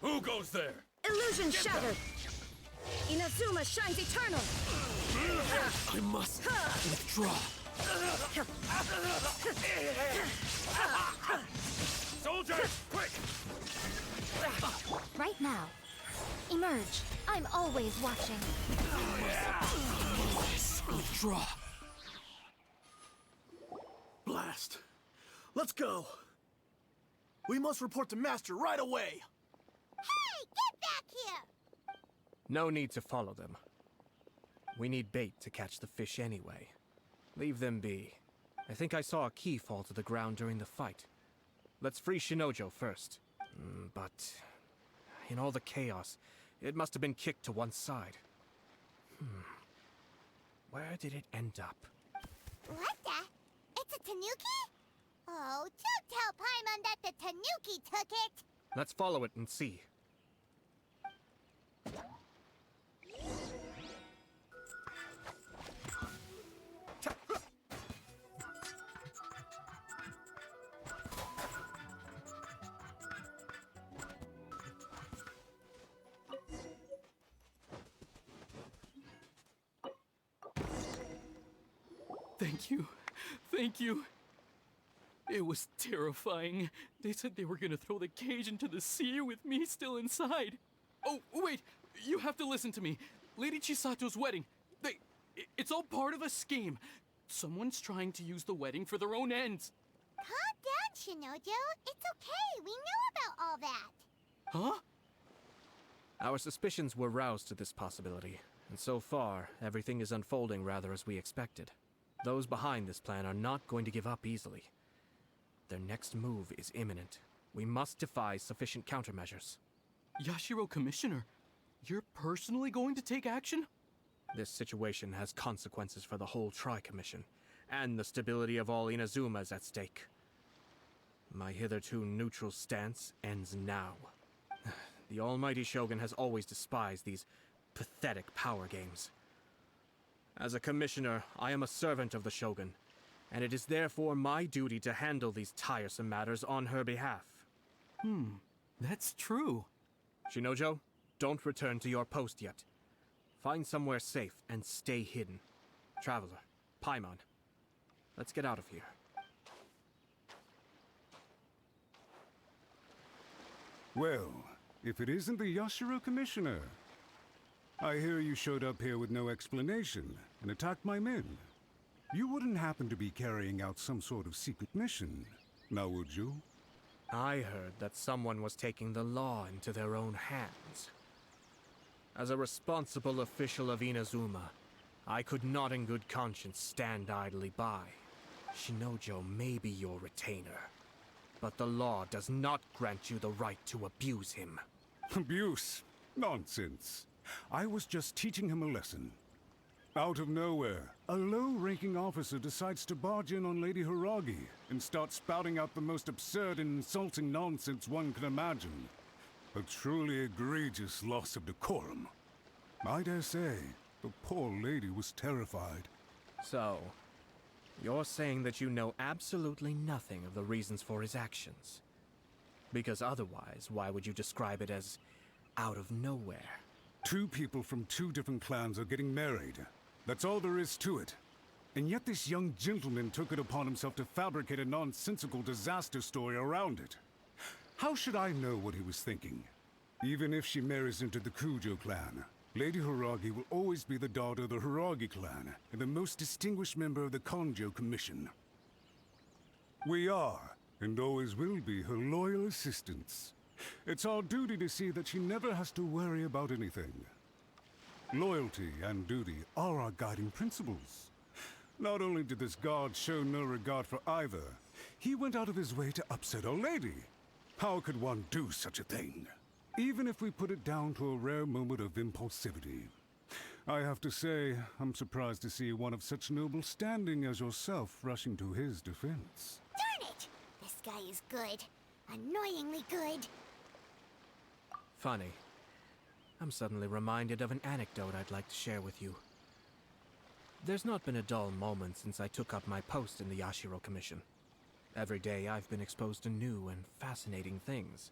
Who goes there? Illusion shattered! Inazuma shines eternal! I must withdraw. Soldiers, quick! Right now. Emerge. I'm always watching. Withdraw. Blast. Let's go. We must report to Master right away. Hey, get back here! No need to follow them. We need bait to catch the fish anyway. Leave them be. I think I saw a key fall to the ground during the fight. Let's free Shinojo first. But in all the chaos, it must have been kicked to one side. Where did it end up? What the? It's a tanuki? Oh, don't tell Paimon that the tanuki took it! Let's follow it and see. Thank you. Thank you. It was terrifying. They said they were gonna throw the cage into the sea with me still inside. Oh, wait! You have to listen to me. Lady Chisato's wedding. It's all part of a scheme. Someone's trying to use the wedding for their own ends. Calm down, Shinojo. It's okay. We know about all that. Huh? Our suspicions were roused to this possibility, and so far, everything is unfolding rather as we expected. Those behind this plan are not going to give up easily. Their next move is imminent. We must devise sufficient countermeasures. Yashiro Commissioner, you're personally going to take action? This situation has consequences for the whole Tri-Commission, and the stability of all Inazuma is at stake. My hitherto neutral stance ends now. The almighty Shogun has always despised these pathetic power games. As a commissioner, I am a servant of the Shogun, and it is therefore my duty to handle these tiresome matters on her behalf. That's true. Shinojo, don't return to your post yet. Find somewhere safe and stay hidden. Traveler, Paimon, let's get out of here. Well, if it isn't the Yashiro Commissioner. I hear you showed up here with no explanation and attacked my men. You wouldn't happen to be carrying out some sort of secret mission, now would you? I heard that someone was taking the law into their own hands. As a responsible official of Inazuma, I could not in good conscience stand idly by. Shinojo may be your retainer, but the law does not grant you the right to abuse him. Abuse? Nonsense. I was just teaching him a lesson. Out of nowhere, a low-ranking officer decides to barge in on Lady Hiragi and start spouting out the most absurd and insulting nonsense one can imagine. A truly egregious loss of decorum. I dare say, the poor lady was terrified. So, you're saying that you know absolutely nothing of the reasons for his actions? Because otherwise, why would you describe it as out of nowhere? Two people from two different clans are getting married. That's all there is to it. And yet this young gentleman took it upon himself to fabricate a nonsensical disaster story around it. How should I know what he was thinking? Even if she marries into the Kujo clan, Lady Hiragi will always be the daughter of the Hiragi clan and the most distinguished member of the Kanjo Commission. We are, and always will be, her loyal assistants. It's our duty to see that she never has to worry about anything. Loyalty and duty are our guiding principles. Not only did this guard show no regard for either, he went out of his way to upset our lady. How could one do such a thing? Even if we put it down to a rare moment of impulsivity. I have to say, I'm surprised to see one of such noble standing as yourself rushing to his defense. Darn it! This guy is good. Annoyingly good. Funny. I'm suddenly reminded of an anecdote I'd like to share with you. There's not been a dull moment since I took up my post in the Yashiro Commission. Every day I've been exposed to new and fascinating things.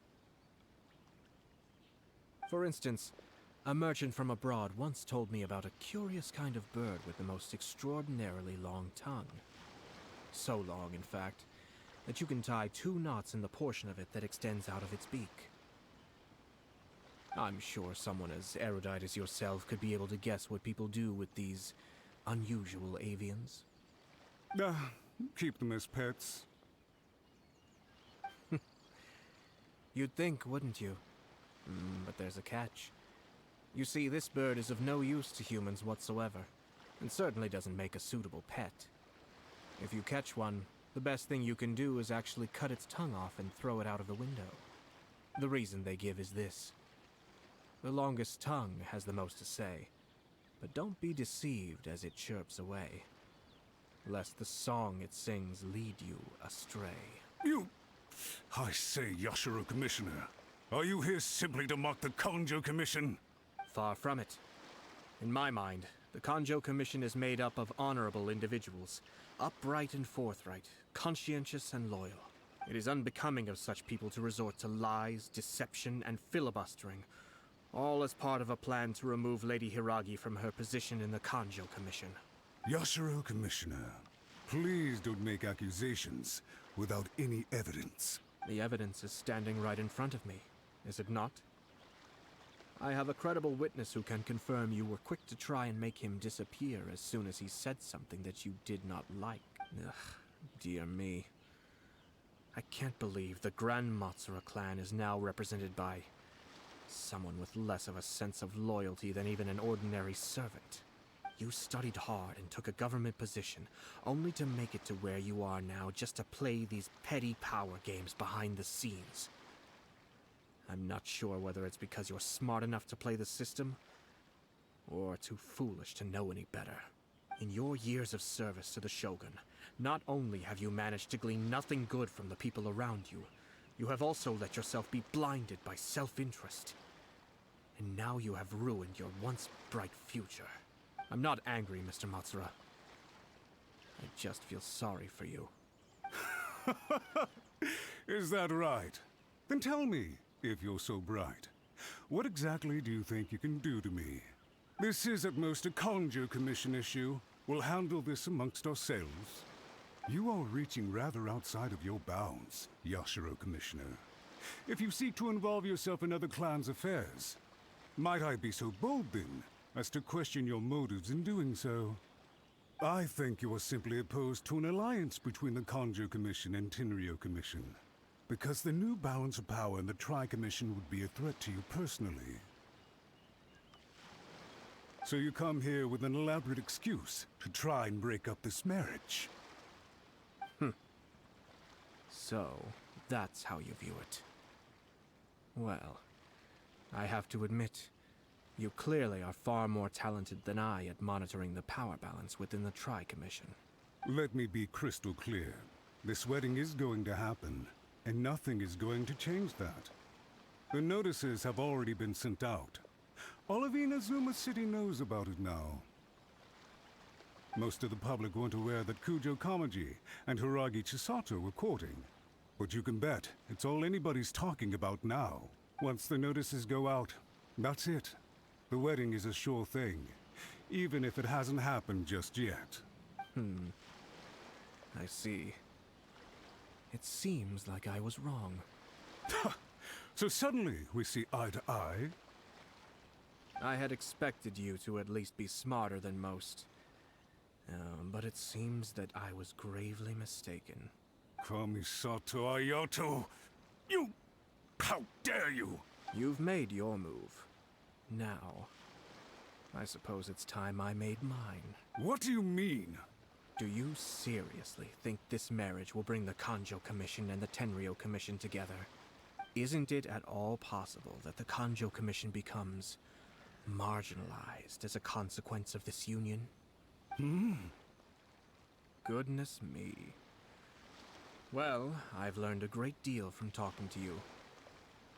For instance, a merchant from abroad once told me about a curious kind of bird with the most extraordinarily long tongue. So long, in fact, that you can tie 2 knots in the portion of it that extends out of its beak. I'm sure someone as erudite as yourself could be able to guess what people do with these unusual avians. Keep them as pets. You'd think, wouldn't you? But there's a catch. You see, this bird is of no use to humans whatsoever, and certainly doesn't make a suitable pet. If you catch one, the best thing you can do is actually cut its tongue off and throw it out of the window. The reason they give is this. The longest tongue has the most to say, but don't be deceived as it chirps away, lest the song it sings lead you astray. I say, Yashiro Commissioner, are you here simply to mock the Kanjo Commission? Far from it. In my mind, the Kanjo Commission is made up of honorable individuals, upright and forthright, conscientious and loyal. It is unbecoming of such people to resort to lies, deception, and filibustering, all as part of a plan to remove Lady Hiragi from her position in the Kanjo Commission. Yashiro Commissioner, Please don't make accusations without any evidence. The evidence is standing right in front of me, is it not? I have a credible witness who can confirm you were quick to try and make him disappear as soon as he said something that you did not like. Ugh, dear me. I can't believe the Grand Matsura clan is now represented by someone with less of a sense of loyalty than even an ordinary servant. You studied hard and took a government position, only to make it to where you are now just to play these petty power games behind the scenes. I'm not sure whether it's because you're smart enough to play the system, or too foolish to know any better. In your years of service to the Shogun, not only have you managed to glean nothing good from the people around you, you have also let yourself be blinded by self-interest. And now you have ruined your once bright future. I'm not angry, Mr. Matsura. I just feel sorry for you. Is that right? Then tell me, if you're so bright, what exactly do you think you can do to me? This is at most a Kanjo Commission issue. We'll handle this amongst ourselves. You are reaching rather outside of your bounds, Yashiro Commissioner. If you seek to involve yourself in other clans' affairs, might I be so bold then, as to question your motives in doing so? I think you are simply opposed to an alliance between the Kanjo Commission and Tenryo Commission, because the new balance of power in the Tri-Commission would be a threat to you personally. So you come here with an elaborate excuse to try and break up this marriage. So, that's how you view it. Well, I have to admit, you clearly are far more talented than I at monitoring the power balance within the Tri-Commission. Let me be crystal clear. This wedding is going to happen, and nothing is going to change that. The notices have already been sent out. All of Inazuma City knows about it now. Most of the public weren't aware that Kujo Kamaji and Hiragi Chisato were courting. But you can bet it's all anybody's talking about now. Once the notices go out, that's it. The wedding is a sure thing, even if it hasn't happened just yet. I see. It seems like I was wrong. So suddenly we see eye to eye? I had expected you to at least be smarter than most. But it seems that I was gravely mistaken. Kamisato Ayato! You... How dare you! You've made your move. Now, I suppose it's time I made mine. What do you mean? Do you seriously think this marriage will bring the Kanjo Commission and the Tenryo Commission together? Isn't it at all possible that the Kanjo Commission becomes marginalized as a consequence of this union? Goodness me. Well, I've learned a great deal from talking to you.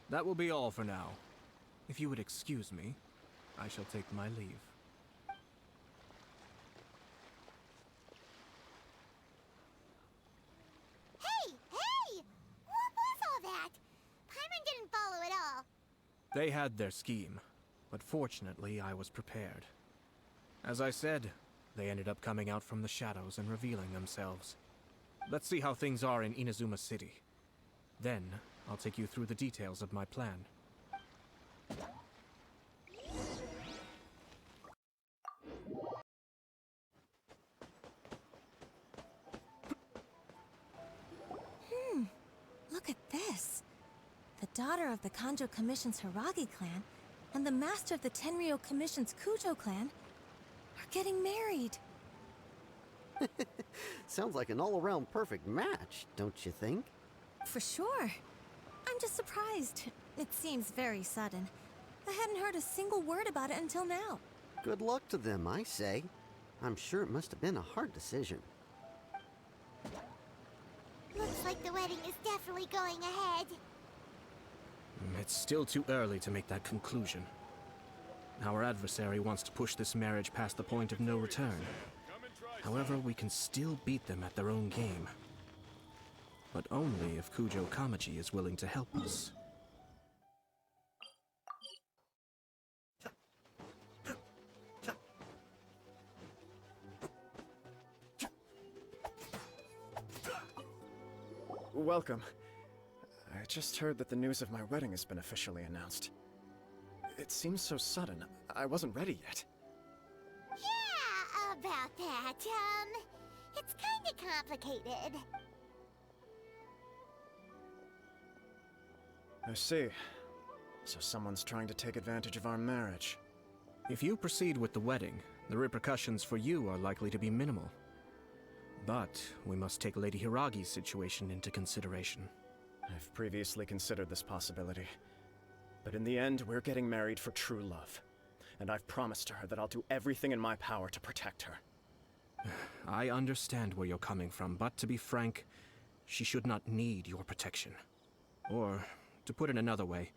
That will be all for now. If you would excuse me, I shall take my leave. Hey! What was all that? Paimon didn't follow at all. They had their scheme, but fortunately I was prepared. As I said, they ended up coming out from the shadows and revealing themselves. Let's see how things are in Inazuma City. Then, I'll take you through the details of my plan. Look at this. The daughter of the Kanjo Commission's Hiragi clan and the master of the Tenryo Commission's Kujo clan are getting married. Sounds like an all-around perfect match, don't you think? For sure. I'm just surprised. It seems very sudden. I hadn't heard a single word about it until now. Good luck to them, I say. I'm sure it must have been a hard decision. Looks like the wedding is definitely going ahead. It's still too early to make that conclusion. Our adversary wants to push this marriage past the point of no return. However, we can still beat them at their own game. But only if Kujo Kamaji is willing to help us. welcome. I just heard that the news of my wedding has been officially announced. It seems so sudden. I wasn't ready yet. Yeah, about that. It's kinda complicated. I see. So someone's trying to take advantage of our marriage. If you proceed with the wedding, the repercussions for you are likely to be minimal. But we must take Lady Hiragi's situation into consideration. I've previously considered this possibility. But in the end, we're getting married for true love. And I've promised her that I'll do everything in my power to protect her. I understand where you're coming from, but to be frank, she should not need your protection. Or, to put it another way,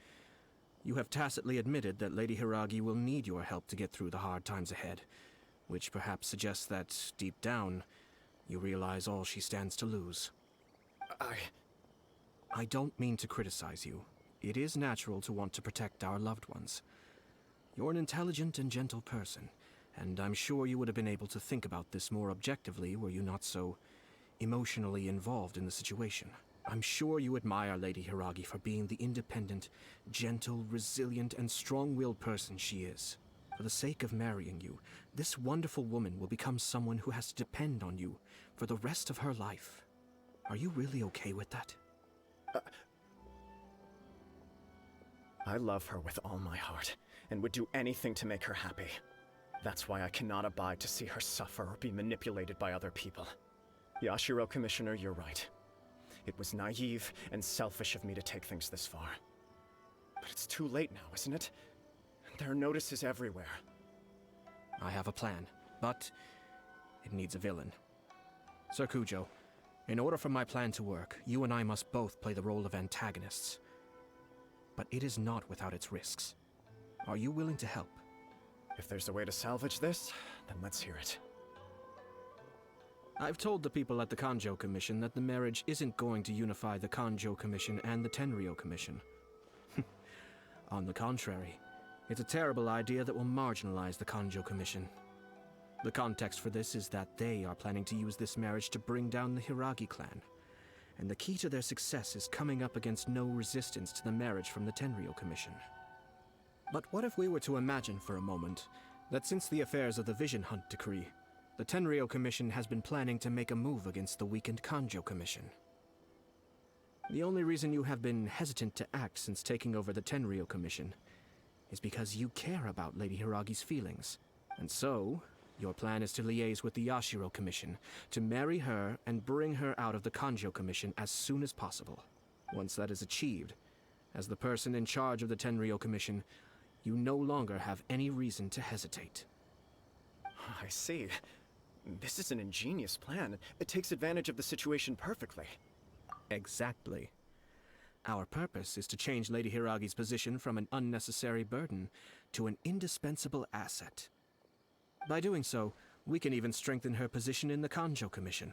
you have tacitly admitted that Lady Hiragi will need your help to get through the hard times ahead, which perhaps suggests that, deep down, you realize all she stands to lose. I don't mean to criticize you. It is natural to want to protect our loved ones. You're an intelligent and gentle person, and I'm sure you would have been able to think about this more objectively were you not so emotionally involved in the situation. I'm sure you admire Lady Hiragi for being the independent, gentle, resilient, and strong-willed person she is. For the sake of marrying you, this wonderful woman will become someone who has to depend on you for the rest of her life. Are you really okay with that? I love her with all my heart, and would do anything to make her happy. That's why I cannot abide to see her suffer or be manipulated by other people. Yashiro Commissioner, you're right. It was naive and selfish of me to take things this far. But it's too late now, isn't it? There are notices everywhere. I have a plan, but it needs a villain. Sir Kujo, in order for my plan to work, you and I must both play the role of antagonists. But it is not without its risks. Are you willing to help? If there's a way to salvage this, then let's hear it. I've told the people at the Kanjo Commission that the marriage isn't going to unify the Kanjo Commission and the Tenryou Commission. On the contrary, it's a terrible idea that will marginalize the Kanjo Commission. The context for this is that they are planning to use this marriage to bring down the Hiragi clan. And the key to their success is coming up against no resistance to the marriage from the Tenryou Commission. But what if we were to imagine for a moment that since the affairs of the Vision Hunt Decree, the Tenryou Commission has been planning to make a move against the weakened Kanjo Commission? The only reason you have been hesitant to act since taking over the Tenryou Commission is because you care about Lady Hiragi's feelings. And so, your plan is to liaise with the Yashiro Commission, to marry her and bring her out of the Kanjo Commission as soon as possible. Once that is achieved, as the person in charge of the Tenryou Commission, you no longer have any reason to hesitate. I see. This is an ingenious plan. It takes advantage of the situation perfectly. Exactly. Our purpose is to change Lady Hiragi's position from an unnecessary burden to an indispensable asset. By doing so, we can even strengthen her position in the Kanjo Commission.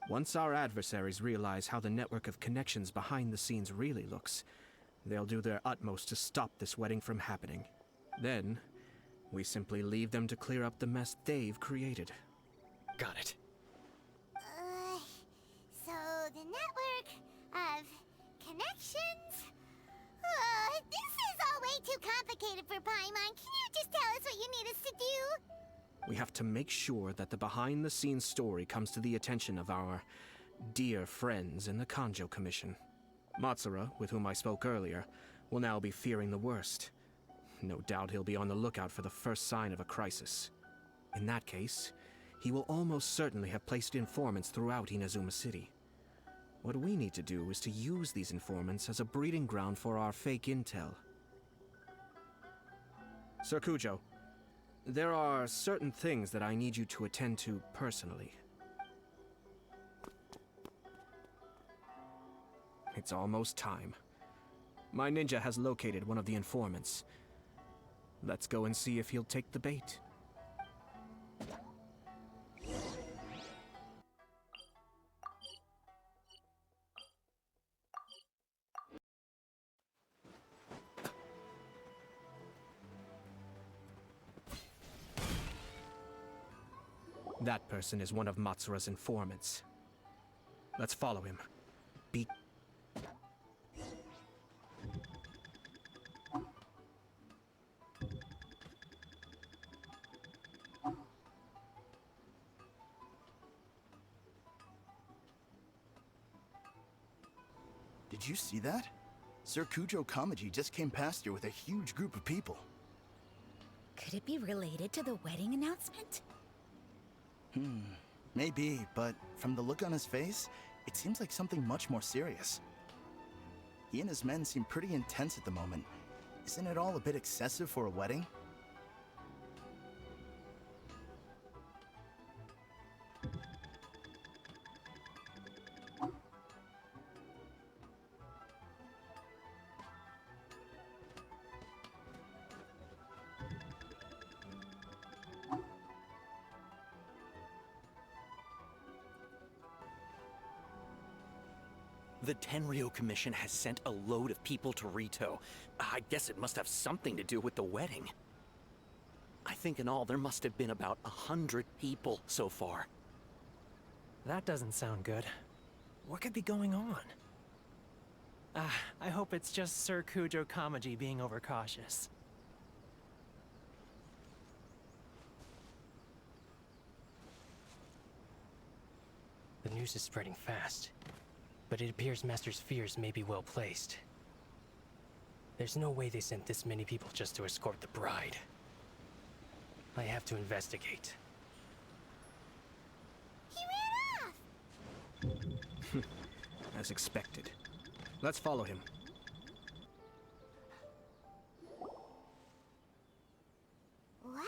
Once our adversaries realize how the network of connections behind the scenes really looks, they'll do their utmost to stop this wedding from happening. Then, we simply leave them to clear up the mess they've created. Got it. So the network of connections? This is all way too complicated for Paimon. Can you just tell us what you need us to do? We have to make sure that the behind-the-scenes story comes to the attention of our dear friends in the Kanjo Commission. Matsura, with whom I spoke earlier, will now be fearing the worst. No doubt he'll be on the lookout for the first sign of a crisis. In that case, he will almost certainly have placed informants throughout Inazuma City. What we need to do is to use these informants as a breeding ground for our fake intel. Sir Kujo, there are certain things that I need you to attend to personally. It's almost time. My ninja has located one of the informants. Let's go and see if he'll take the bait. That person is one of Matsura's informants. Let's follow him. be... Did you see that? Sir Kujo Kamaji just came past here with a huge group of people. Could it be related to the wedding announcement? Maybe, but from the look on his face, it seems like something much more serious. He and his men seem pretty intense at the moment. Isn't it all a bit excessive for a wedding? The Tenryo Commission has sent a load of people to Rito. I guess it must have something to do with the wedding. I think in all there must have been about 100 people so far. That doesn't sound good. What could be going on? I hope it's just Sir Kujo Kamaji being overcautious. The news is spreading fast, but it appears Master's fears may be well placed. There's no way they sent this many people just to escort the bride. I have to investigate. He ran off! As expected. Let's follow him. Wow!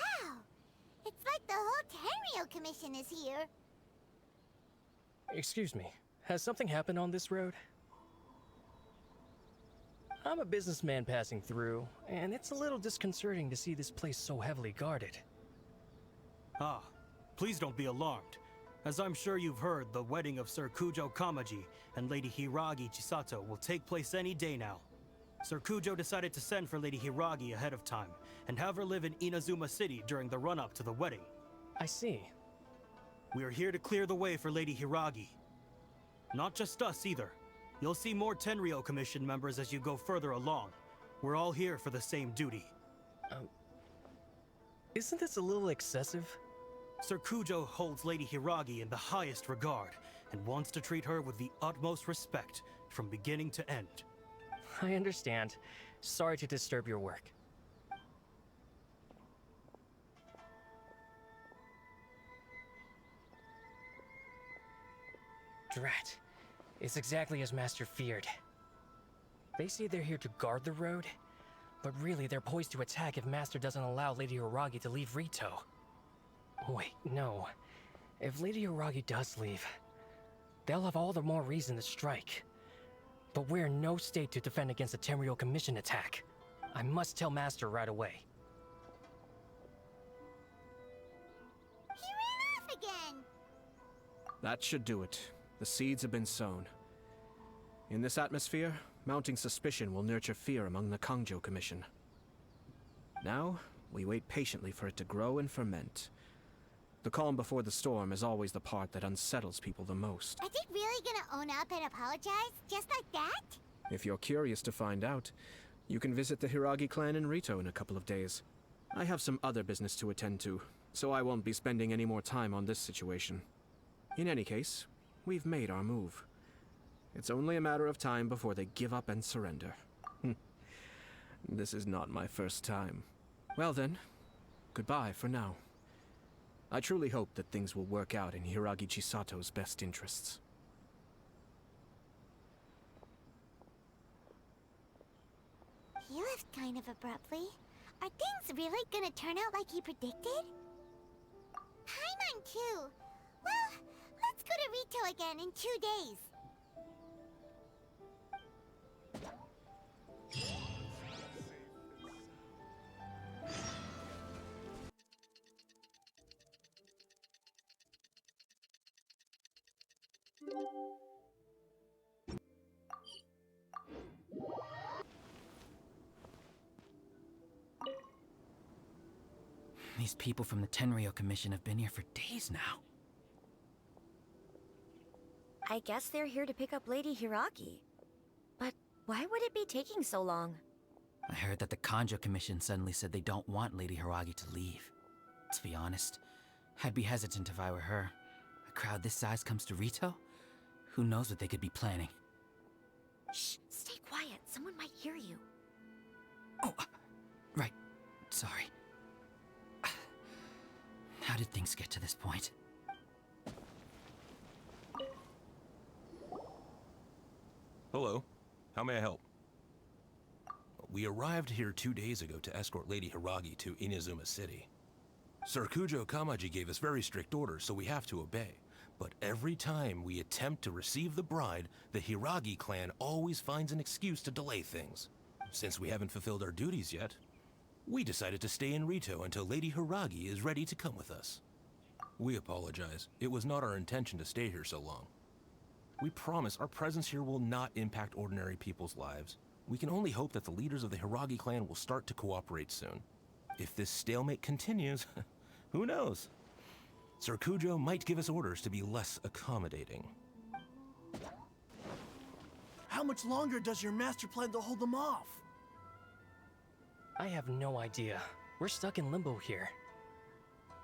It's like the whole Tenryo Commission is here. Excuse me, has something happened on this road? I'm a businessman passing through, and it's a little disconcerting to see this place so heavily guarded. Ah, please don't be alarmed. As I'm sure you've heard, the wedding of Sir Kujo Kamaji and Lady Hiragi Chisato will take place any day now. Sir Kujo decided to send for Lady Hiragi ahead of time, and have her live in Inazuma City during the run-up to the wedding. I see. We are here to clear the way for Lady Hiragi. Not just us either. You'll see more Tenryo Commission members as you go further along. We're all here for the same duty. Isn't this a little excessive? Sir Kujo holds Lady Hiragi in the highest regard, and wants to treat her with the utmost respect, from beginning to end. I understand. Sorry to disturb your work. Drat. It's exactly as Master feared. They say they're here to guard the road, but really they're poised to attack if Master doesn't allow Lady Hiragi to leave Rito. Wait, no. If Lady Hiragi does leave, they'll have all the more reason to strike. But we're in no state to defend against a Tenryo Commission attack. I must tell Master right away. He ran off again! That should do it. The seeds have been sown. In this atmosphere, mounting suspicion will nurture fear among the Kangjo Commission. Now, we wait patiently for it to grow and ferment. The calm before the storm is always the part that unsettles people the most. Are they really gonna own up and apologize? Just like that? If you're curious to find out, you can visit the Hiragi clan in Rito in a couple of days. I have some other business to attend to, so I won't be spending any more time on this situation. In any case, we've made our move. It's only a matter of time before they give up and surrender. This is not my first time. Well then, goodbye for now. I truly hope that things will work out in Hiragi Chisato's best interests. He left kind of abruptly. Are things really gonna turn out like he predicted? Paimon too. Well, let's go to Rito again in 2 days. These people from the Tenryo Commission have been here for days now. I guess they're here to pick up Lady Hiragi. But why would it be taking so long? I heard that the Kanjo Commission suddenly said they don't want Lady Hiragi to leave. To be honest, I'd be hesitant if I were her. A crowd this size comes to Rito? Who knows what they could be planning? Shh, stay quiet. Someone might hear you. Right. Sorry. How did things get to this point? Hello. How may I help? We arrived here 2 days ago to escort Lady Hiragi to Inazuma City. Sir Kujo Kamaji gave us very strict orders, so we have to obey. But every time we attempt to receive the bride, the Hiragi clan always finds an excuse to delay things. Since we haven't fulfilled our duties yet, we decided to stay in Rito until Lady Hiragi is ready to come with us. We apologize. It was not our intention to stay here so long. We promise our presence here will not impact ordinary people's lives. We can only hope that the leaders of the Hiragi clan will start to cooperate soon. If this stalemate continues, who knows? Sir Kujo might give us orders to be less accommodating. How much longer does your master plan to hold them off? I have no idea. We're stuck in limbo here.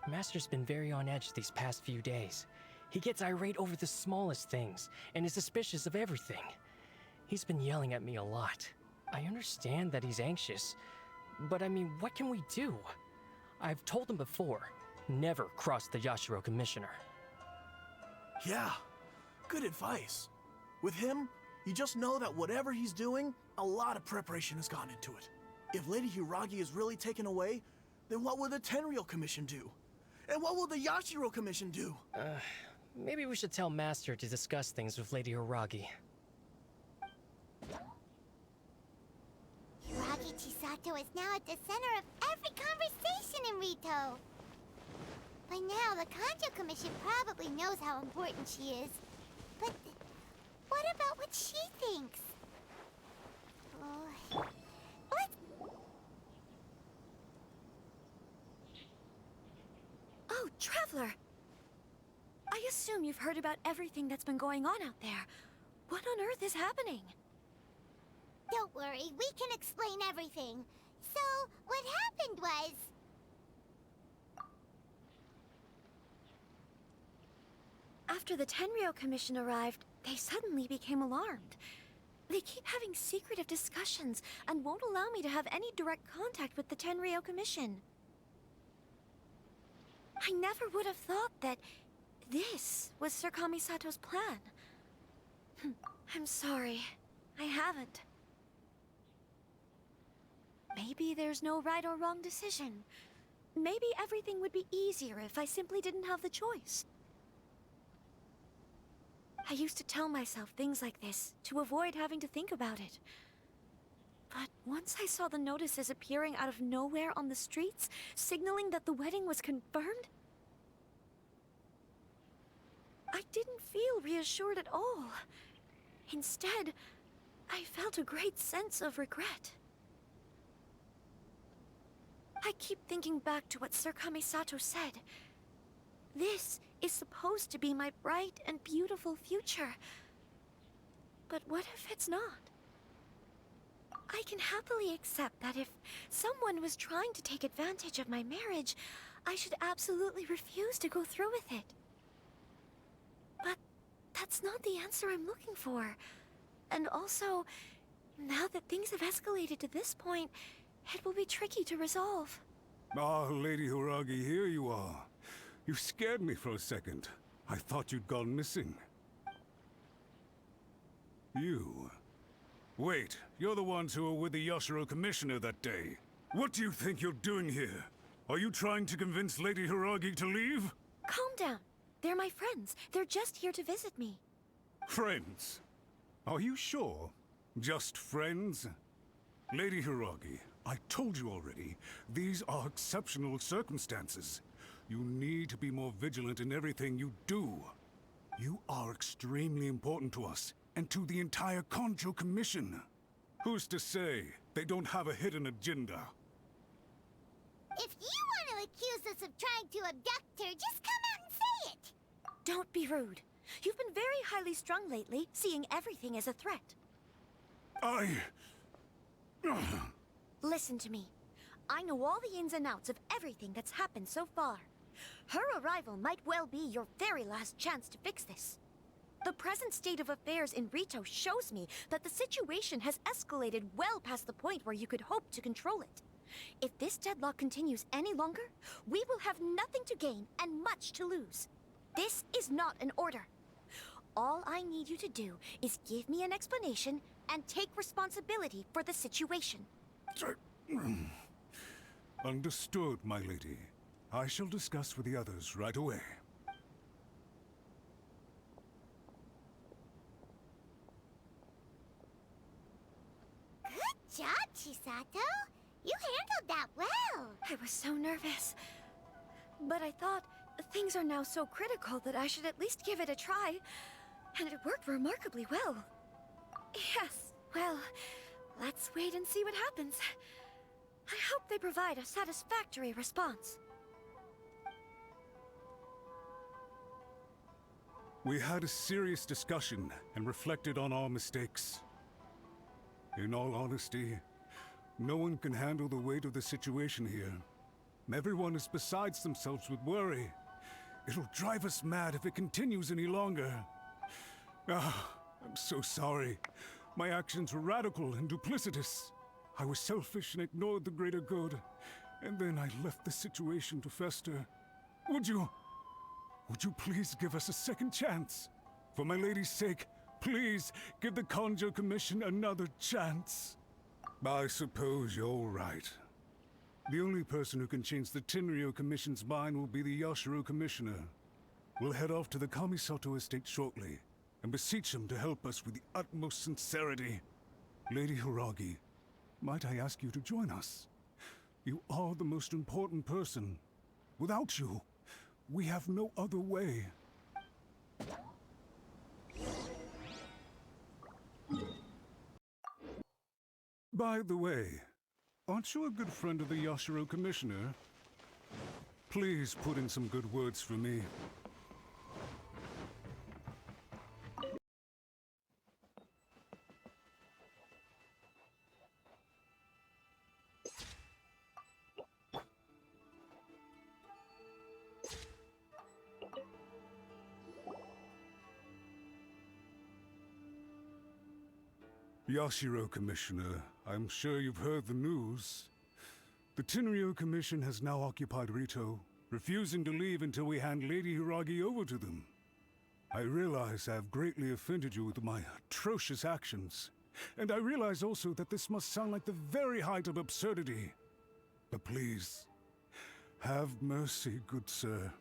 Master's been very on edge these past few days. He gets irate over the smallest things, and is suspicious of everything. He's been yelling at me a lot. I understand that he's anxious, but I mean, what can we do? I've told him before, never cross the Yashiro Commissioner. Yeah, good advice. With him, you just know that whatever he's doing, a lot of preparation has gone into it. If Lady Hiragi is really taken away, then what will the Tenryou Commission do? And what will the Yashiro Commission do? Maybe we should tell Master to discuss things with Lady Hiragi. Hiragi Chisato is now at the center of every conversation in Rito. By now, the Kanjo Commission probably knows how important she is. But what about what she thinks? Oh, Traveler! I assume you've heard about everything that's been going on out there. What on earth is happening? Don't worry, we can explain everything. So, what happened was... After the Tenryou Commission arrived, they suddenly became alarmed. They keep having secretive discussions and won't allow me to have any direct contact with the Tenryou Commission. I never would have thought that this was Sir Kamisato's plan. I'm sorry. I haven't. Maybe there's no right or wrong decision. Maybe everything would be easier if I simply didn't have the choice. I used to tell myself things like this to avoid having to think about it. But once I saw the notices appearing out of nowhere on the streets, signaling that the wedding was confirmed, I didn't feel reassured at all. Instead, I felt a great sense of regret. I keep thinking back to what Sir Kamisato said. This is supposed to be my bright and beautiful future. But what if it's not? I can happily accept that if someone was trying to take advantage of my marriage, I should absolutely refuse to go through with it. But that's not the answer I'm looking for. And also, now that things have escalated to this point, it will be tricky to resolve. Ah, Lady Hiragi, here you are. You scared me for a second. I thought you'd gone missing. You? Wait, you're the ones who were with the Yashiro Commissioner that day. What do you think you're doing here? Are you trying to convince Lady Hiragi to leave? Calm down. They're my friends. They're just here to visit me. Friends? Are you sure? Just friends? Lady Hiragi, I told you already, these are exceptional circumstances. You need to be more vigilant in everything you do. You are extremely important to us, and to the entire Kanjo Commission. Who's to say they don't have a hidden agenda? If you want to accuse us of trying to abduct her, just come out and say it! Don't be rude. You've been very highly strung lately, seeing everything as a threat. Listen to me. I know all the ins and outs of everything that's happened so far. Her arrival might well be your very last chance to fix this. The present state of affairs in Rito shows me that the situation has escalated well past the point where you could hope to control it. If this deadlock continues any longer, we will have nothing to gain and much to lose. This is not an order. All I need you to do is give me an explanation and take responsibility for the situation. Understood, my lady. I shall discuss with the others right away. Good job, Chisato. You handled that well. I was so nervous. But I thought things are now so critical that I should at least give it a try. And it worked remarkably well. Yes, well, let's wait and see what happens. I hope they provide a satisfactory response. We had a serious discussion and reflected on our mistakes. In all honesty, no one can handle the weight of the situation here. Everyone is besides themselves with worry. It'll drive us mad if it continues any longer. I'm so sorry. My actions were radical and duplicitous. I was selfish and ignored the greater good. And then I left the situation to fester. Would you please give us a second chance? For my lady's sake, please give the Conjo Commission another chance. I suppose you're right. The only person who can change the Tenryou Commission's mind will be the Yashiro Commissioner. We'll head off to the Kamisato estate shortly, and beseech him to help us with the utmost sincerity. Lady Hiragi, might I ask you to join us? You are the most important person. Without you, we have no other way. By the way, aren't you a good friend of the Yashiro Commissioner? Please put in some good words for me. Yashiro Commissioner, I'm sure you've heard the news. The Tenryou Commission has now occupied Rito, refusing to leave until we hand Lady Hiragi over to them. I realize I have greatly offended you with my atrocious actions, and I realize also that this must sound like the very height of absurdity. But please, have mercy, good sir.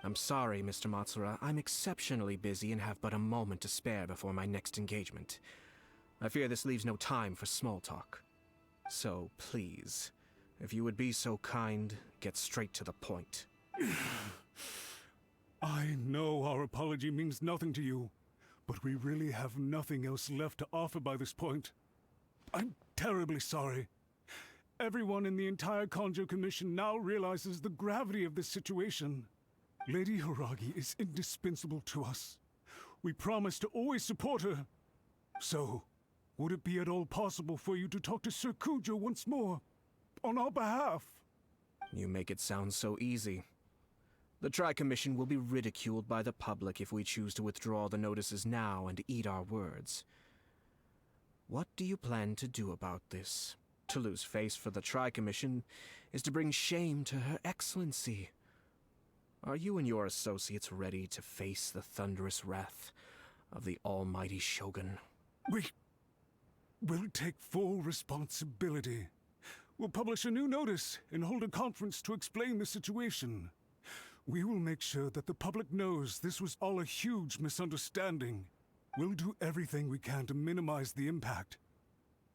I'm sorry, Mr. Matsura. I'm exceptionally busy and have but a moment to spare before my next engagement. I fear this leaves no time for small talk. So, please, if you would be so kind, get straight to the point. I know our apology means nothing to you, but we really have nothing else left to offer by this point. I'm terribly sorry. Everyone in the entire Conjo Commission now realizes the gravity of this situation. Lady Hiragi is indispensable to us. We promise to always support her. So, would it be at all possible for you to talk to Sir Kujo once more, on our behalf? You make it sound so easy. The Tri-Commission will be ridiculed by the public if we choose to withdraw the notices now and eat our words. What do you plan to do about this? To lose face for the Tri-Commission is to bring shame to Her Excellency. Are you and your associates ready to face the thunderous wrath of the almighty Shogun? We'll take full responsibility. We'll publish a new notice and hold a conference to explain the situation. We will make sure that the public knows this was all a huge misunderstanding. We'll do everything we can to minimize the impact.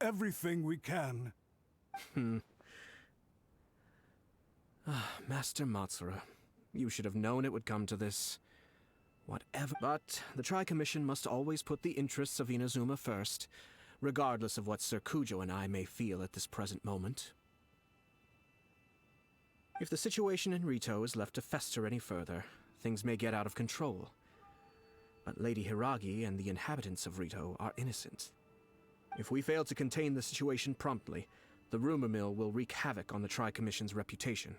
Everything we can. Master Matsura, you should have known it would come to this. Whatever. But the Tri-Commission must always put the interests of Inazuma first, regardless of what Sir Kujo and I may feel at this present moment. If the situation in Rito is left to fester any further, things may get out of control. But Lady Hiragi and the inhabitants of Rito are innocent. If we fail to contain the situation promptly, the rumor mill will wreak havoc on the Tri-Commission's reputation.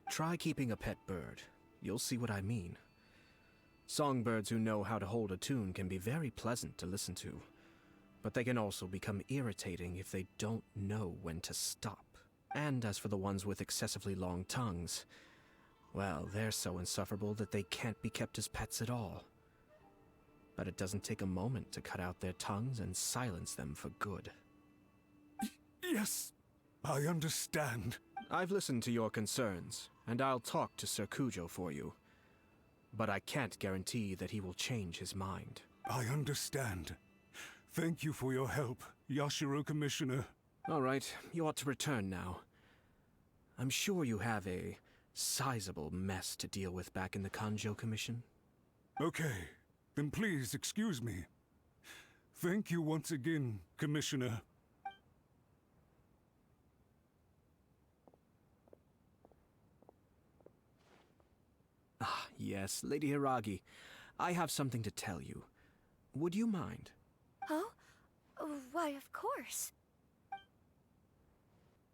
Try keeping a pet bird. You'll see what I mean. Songbirds who know how to hold a tune can be very pleasant to listen to, but they can also become irritating if they don't know when to stop. And as for the ones with excessively long tongues, well, they're so insufferable that they can't be kept as pets at all. But it doesn't take a moment to cut out their tongues and silence them for good. Yes, I understand. I've listened to your concerns, and I'll talk to Sir Kujo for you. But I can't guarantee that he will change his mind. I understand. Thank you for your help, Yashiro Commissioner. All right, you ought to return now. I'm sure you have a sizable mess to deal with back in the Kanjo Commission. Okay, then please excuse me. Thank you once again, Commissioner. Ah, yes, Lady Hiragi. I have something to tell you. Would you mind? Oh? Why, of course.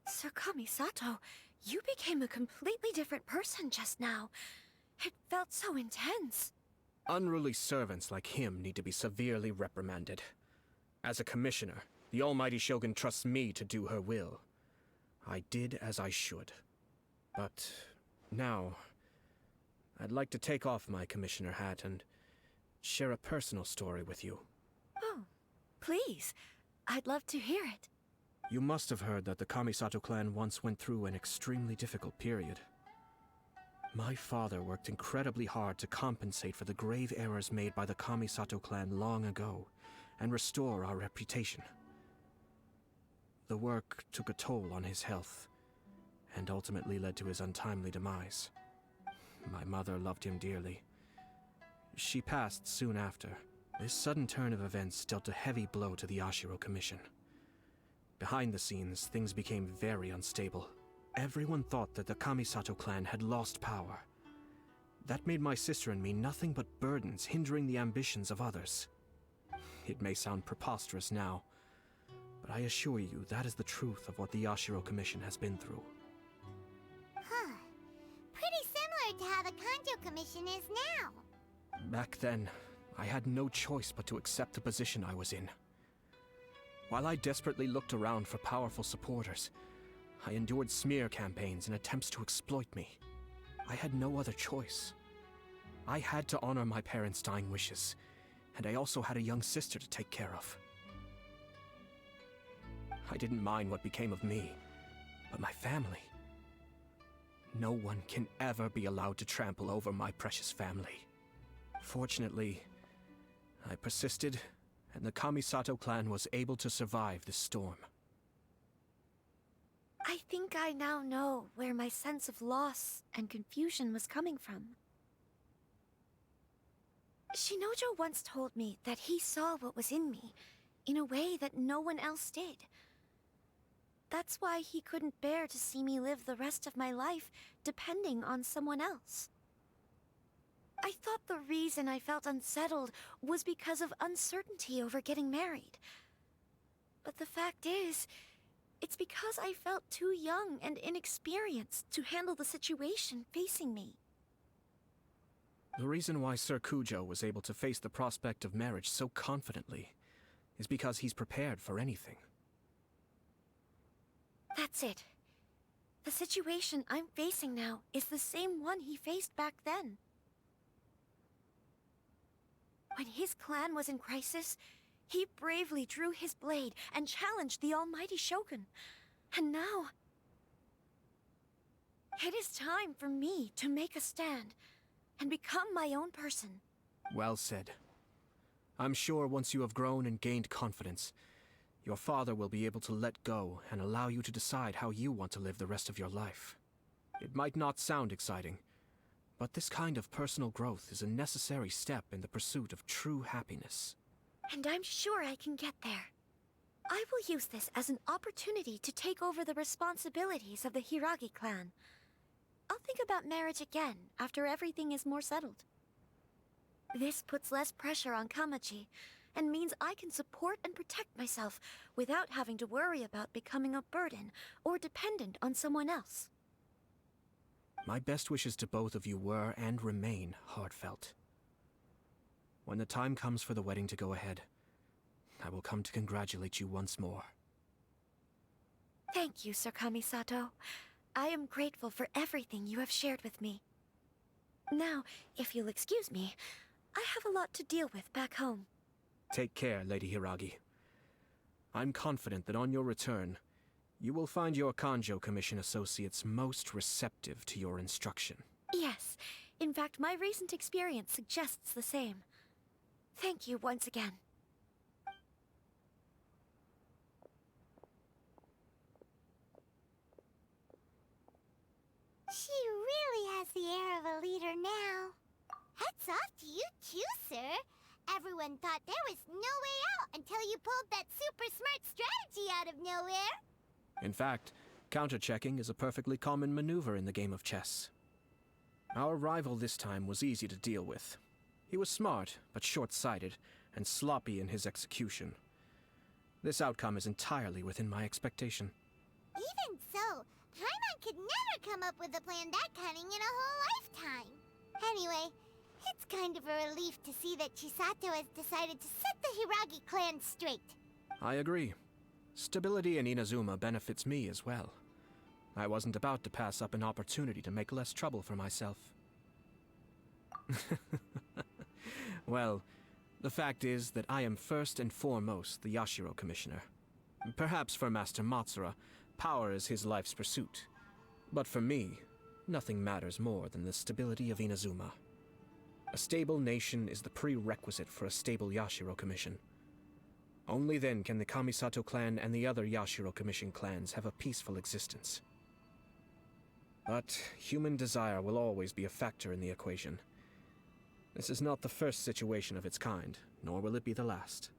Sir Kamisato, you became a completely different person just now. It felt so intense. Unruly servants like him need to be severely reprimanded. As a commissioner, the almighty Shogun trusts me to do her will. I did as I should. But now, I'd like to take off my commissioner hat and share a personal story with you. Oh, please. I'd love to hear it. You must have heard that the Kamisato clan once went through an extremely difficult period. My father worked incredibly hard to compensate for the grave errors made by the Kamisato clan long ago, and restore our reputation. The work took a toll on his health, and ultimately led to his untimely demise. My mother loved him dearly. She passed soon after. This sudden turn of events dealt a heavy blow to the Yashiro Commission. Behind the scenes, things became very unstable. Everyone thought that the Kamisato clan had lost power. That made my sister and me nothing but burdens, hindering the ambitions of others. It may sound preposterous now, but I assure you that is the truth of what the Yashiro Commission has been through. Huh. Pretty similar to how the Kanjo Commission is now. Back then, I had no choice but to accept the position I was in. While I desperately looked around for powerful supporters, I endured smear campaigns and attempts to exploit me. I had no other choice. I had to honor my parents' dying wishes, and I also had a young sister to take care of. I didn't mind what became of me, but my family. No one can ever be allowed to trample over my precious family. Fortunately, I persisted, and the Kamisato clan was able to survive this storm. I think I now know where my sense of loss and confusion was coming from. Shinojo once told me that he saw what was in me, in a way that no one else did. That's why he couldn't bear to see me live the rest of my life depending on someone else. I thought the reason I felt unsettled was because of uncertainty over getting married. But the fact is, it's because I felt too young and inexperienced to handle the situation facing me. The reason why Sir Kujo was able to face the prospect of marriage so confidently is because he's prepared for anything. That's it. The situation I'm facing now is the same one he faced back then. When his clan was in crisis, he bravely drew his blade and challenged the almighty Shogun. And now, it is time for me to make a stand and become my own person. Well said. I'm sure once you have grown and gained confidence, your father will be able to let go and allow you to decide how you want to live the rest of your life. It might not sound exciting, but this kind of personal growth is a necessary step in the pursuit of true happiness. And I'm sure I can get there. I will use this as an opportunity to take over the responsibilities of the Hiragi clan. I'll think about marriage again after everything is more settled. This puts less pressure on Kamaji, and means I can support and protect myself without having to worry about becoming a burden or dependent on someone else. My best wishes to both of you were and remain heartfelt. When the time comes for the wedding to go ahead, I will come to congratulate you once more. Thank you, Sir Kamisato. I am grateful for everything you have shared with me. Now, if you'll excuse me, I have a lot to deal with back home. Take care, Lady Hiragi. I'm confident that on your return, you will find your Kanjo Commission associates most receptive to your instruction. Yes, in fact, my recent experience suggests the same. Thank you once again. She really has the air of a leader now. Hats off to you too, sir. Everyone thought there was no way out until you pulled that super smart strategy out of nowhere. In fact, counter-checking is a perfectly common maneuver in the game of chess. Our rival this time was easy to deal with. He was smart, but short-sighted, and sloppy in his execution. This outcome is entirely within my expectation. Even so, Paimon could never come up with a plan that cunning in a whole lifetime. Anyway, it's kind of a relief to see that Chisato has decided to set the Hiragi clan straight. I agree. Stability in Inazuma benefits me as well. I wasn't about to pass up an opportunity to make less trouble for myself. Well, the fact is that I am first and foremost the Yashiro Commissioner. Perhaps for Master Matsura, power is his life's pursuit. But for me, nothing matters more than the stability of Inazuma. A stable nation is the prerequisite for a stable Yashiro Commission. Only then can the Kamisato clan and the other Yashiro Commission clans have a peaceful existence. But human desire will always be a factor in the equation. This is not the first situation of its kind, nor will it be the last.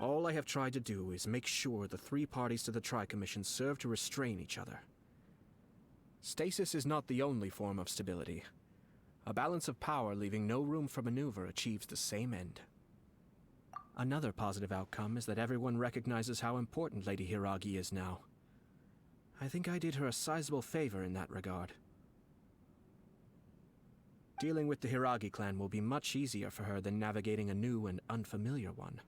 All I have tried to do is make sure the three parties to the Tri-Commission serve to restrain each other. Stasis is not the only form of stability. A balance of power leaving no room for maneuver achieves the same end. Another positive outcome is that everyone recognizes how important Lady Hiragi is now. I think I did her a sizable favor in that regard. Dealing with the Hiragi clan will be much easier for her than navigating a new and unfamiliar one.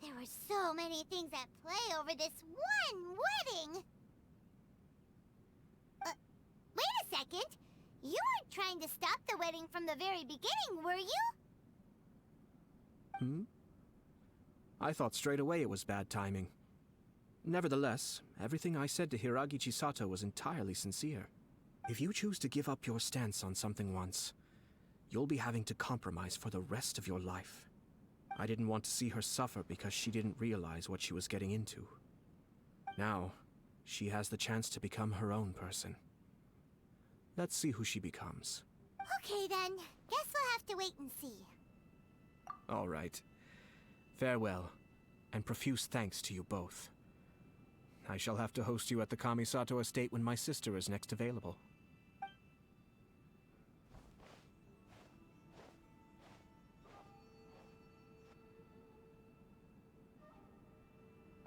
There were so many things at play over this one wedding! Wait a second! You weren't trying to stop the wedding from the very beginning, were you? I thought straight away it was bad timing. Nevertheless, everything I said to Hiragi Chisato was entirely sincere. If you choose to give up your stance on something once, you'll be having to compromise for the rest of your life. I didn't want to see her suffer because she didn't realize what she was getting into. Now, she has the chance to become her own person. Let's see who she becomes. Okay then, guess we'll have to wait and see. All right. Farewell, and profuse thanks to you both. I shall have to host you at the Kamisato estate when my sister is next available.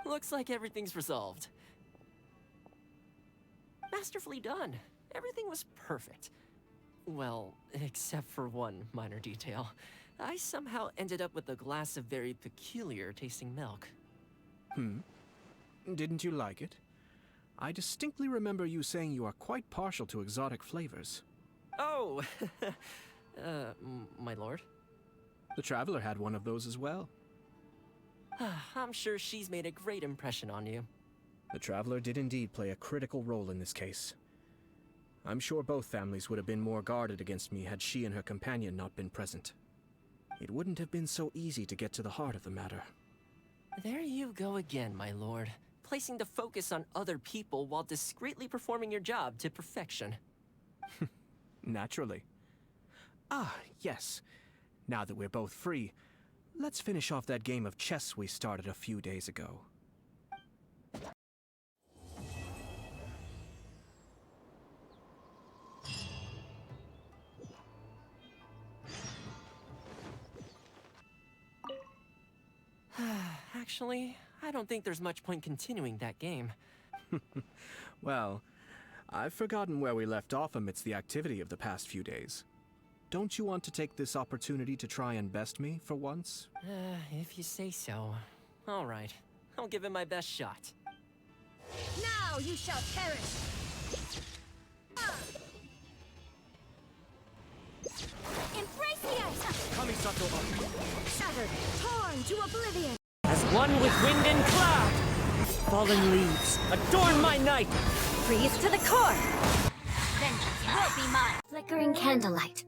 Looks like everything's resolved. Masterfully done. Everything was perfect. Well, except for one minor detail. I somehow ended up with a glass of very peculiar tasting milk. Didn't you like it? I distinctly remember you saying you are quite partial to exotic flavors. Oh! My lord? The Traveler had one of those as well. I'm sure she's made a great impression on you. The Traveler did indeed play a critical role in this case. I'm sure both families would have been more guarded against me had she and her companion not been present. It wouldn't have been so easy to get to the heart of the matter. There you go again, my lord. Placing the focus on other people while discreetly performing your job to perfection. Naturally. Ah, yes. Now that we're both free, let's finish off that game of chess we started a few days ago. Actually, I don't think there's much point continuing that game. Well, I've forgotten where we left off amidst the activity of the past few days. Don't you want to take this opportunity to try and best me for once? If you say so. All right, I'll give it my best shot. Now you shall perish! Embrace the ice! Kamisato Ayato. Shattered, torn to oblivion! As one with wind and cloud! Fallen leaves, adorn my night! Freeze to the core! Vengeance will be mine! Flickering candlelight.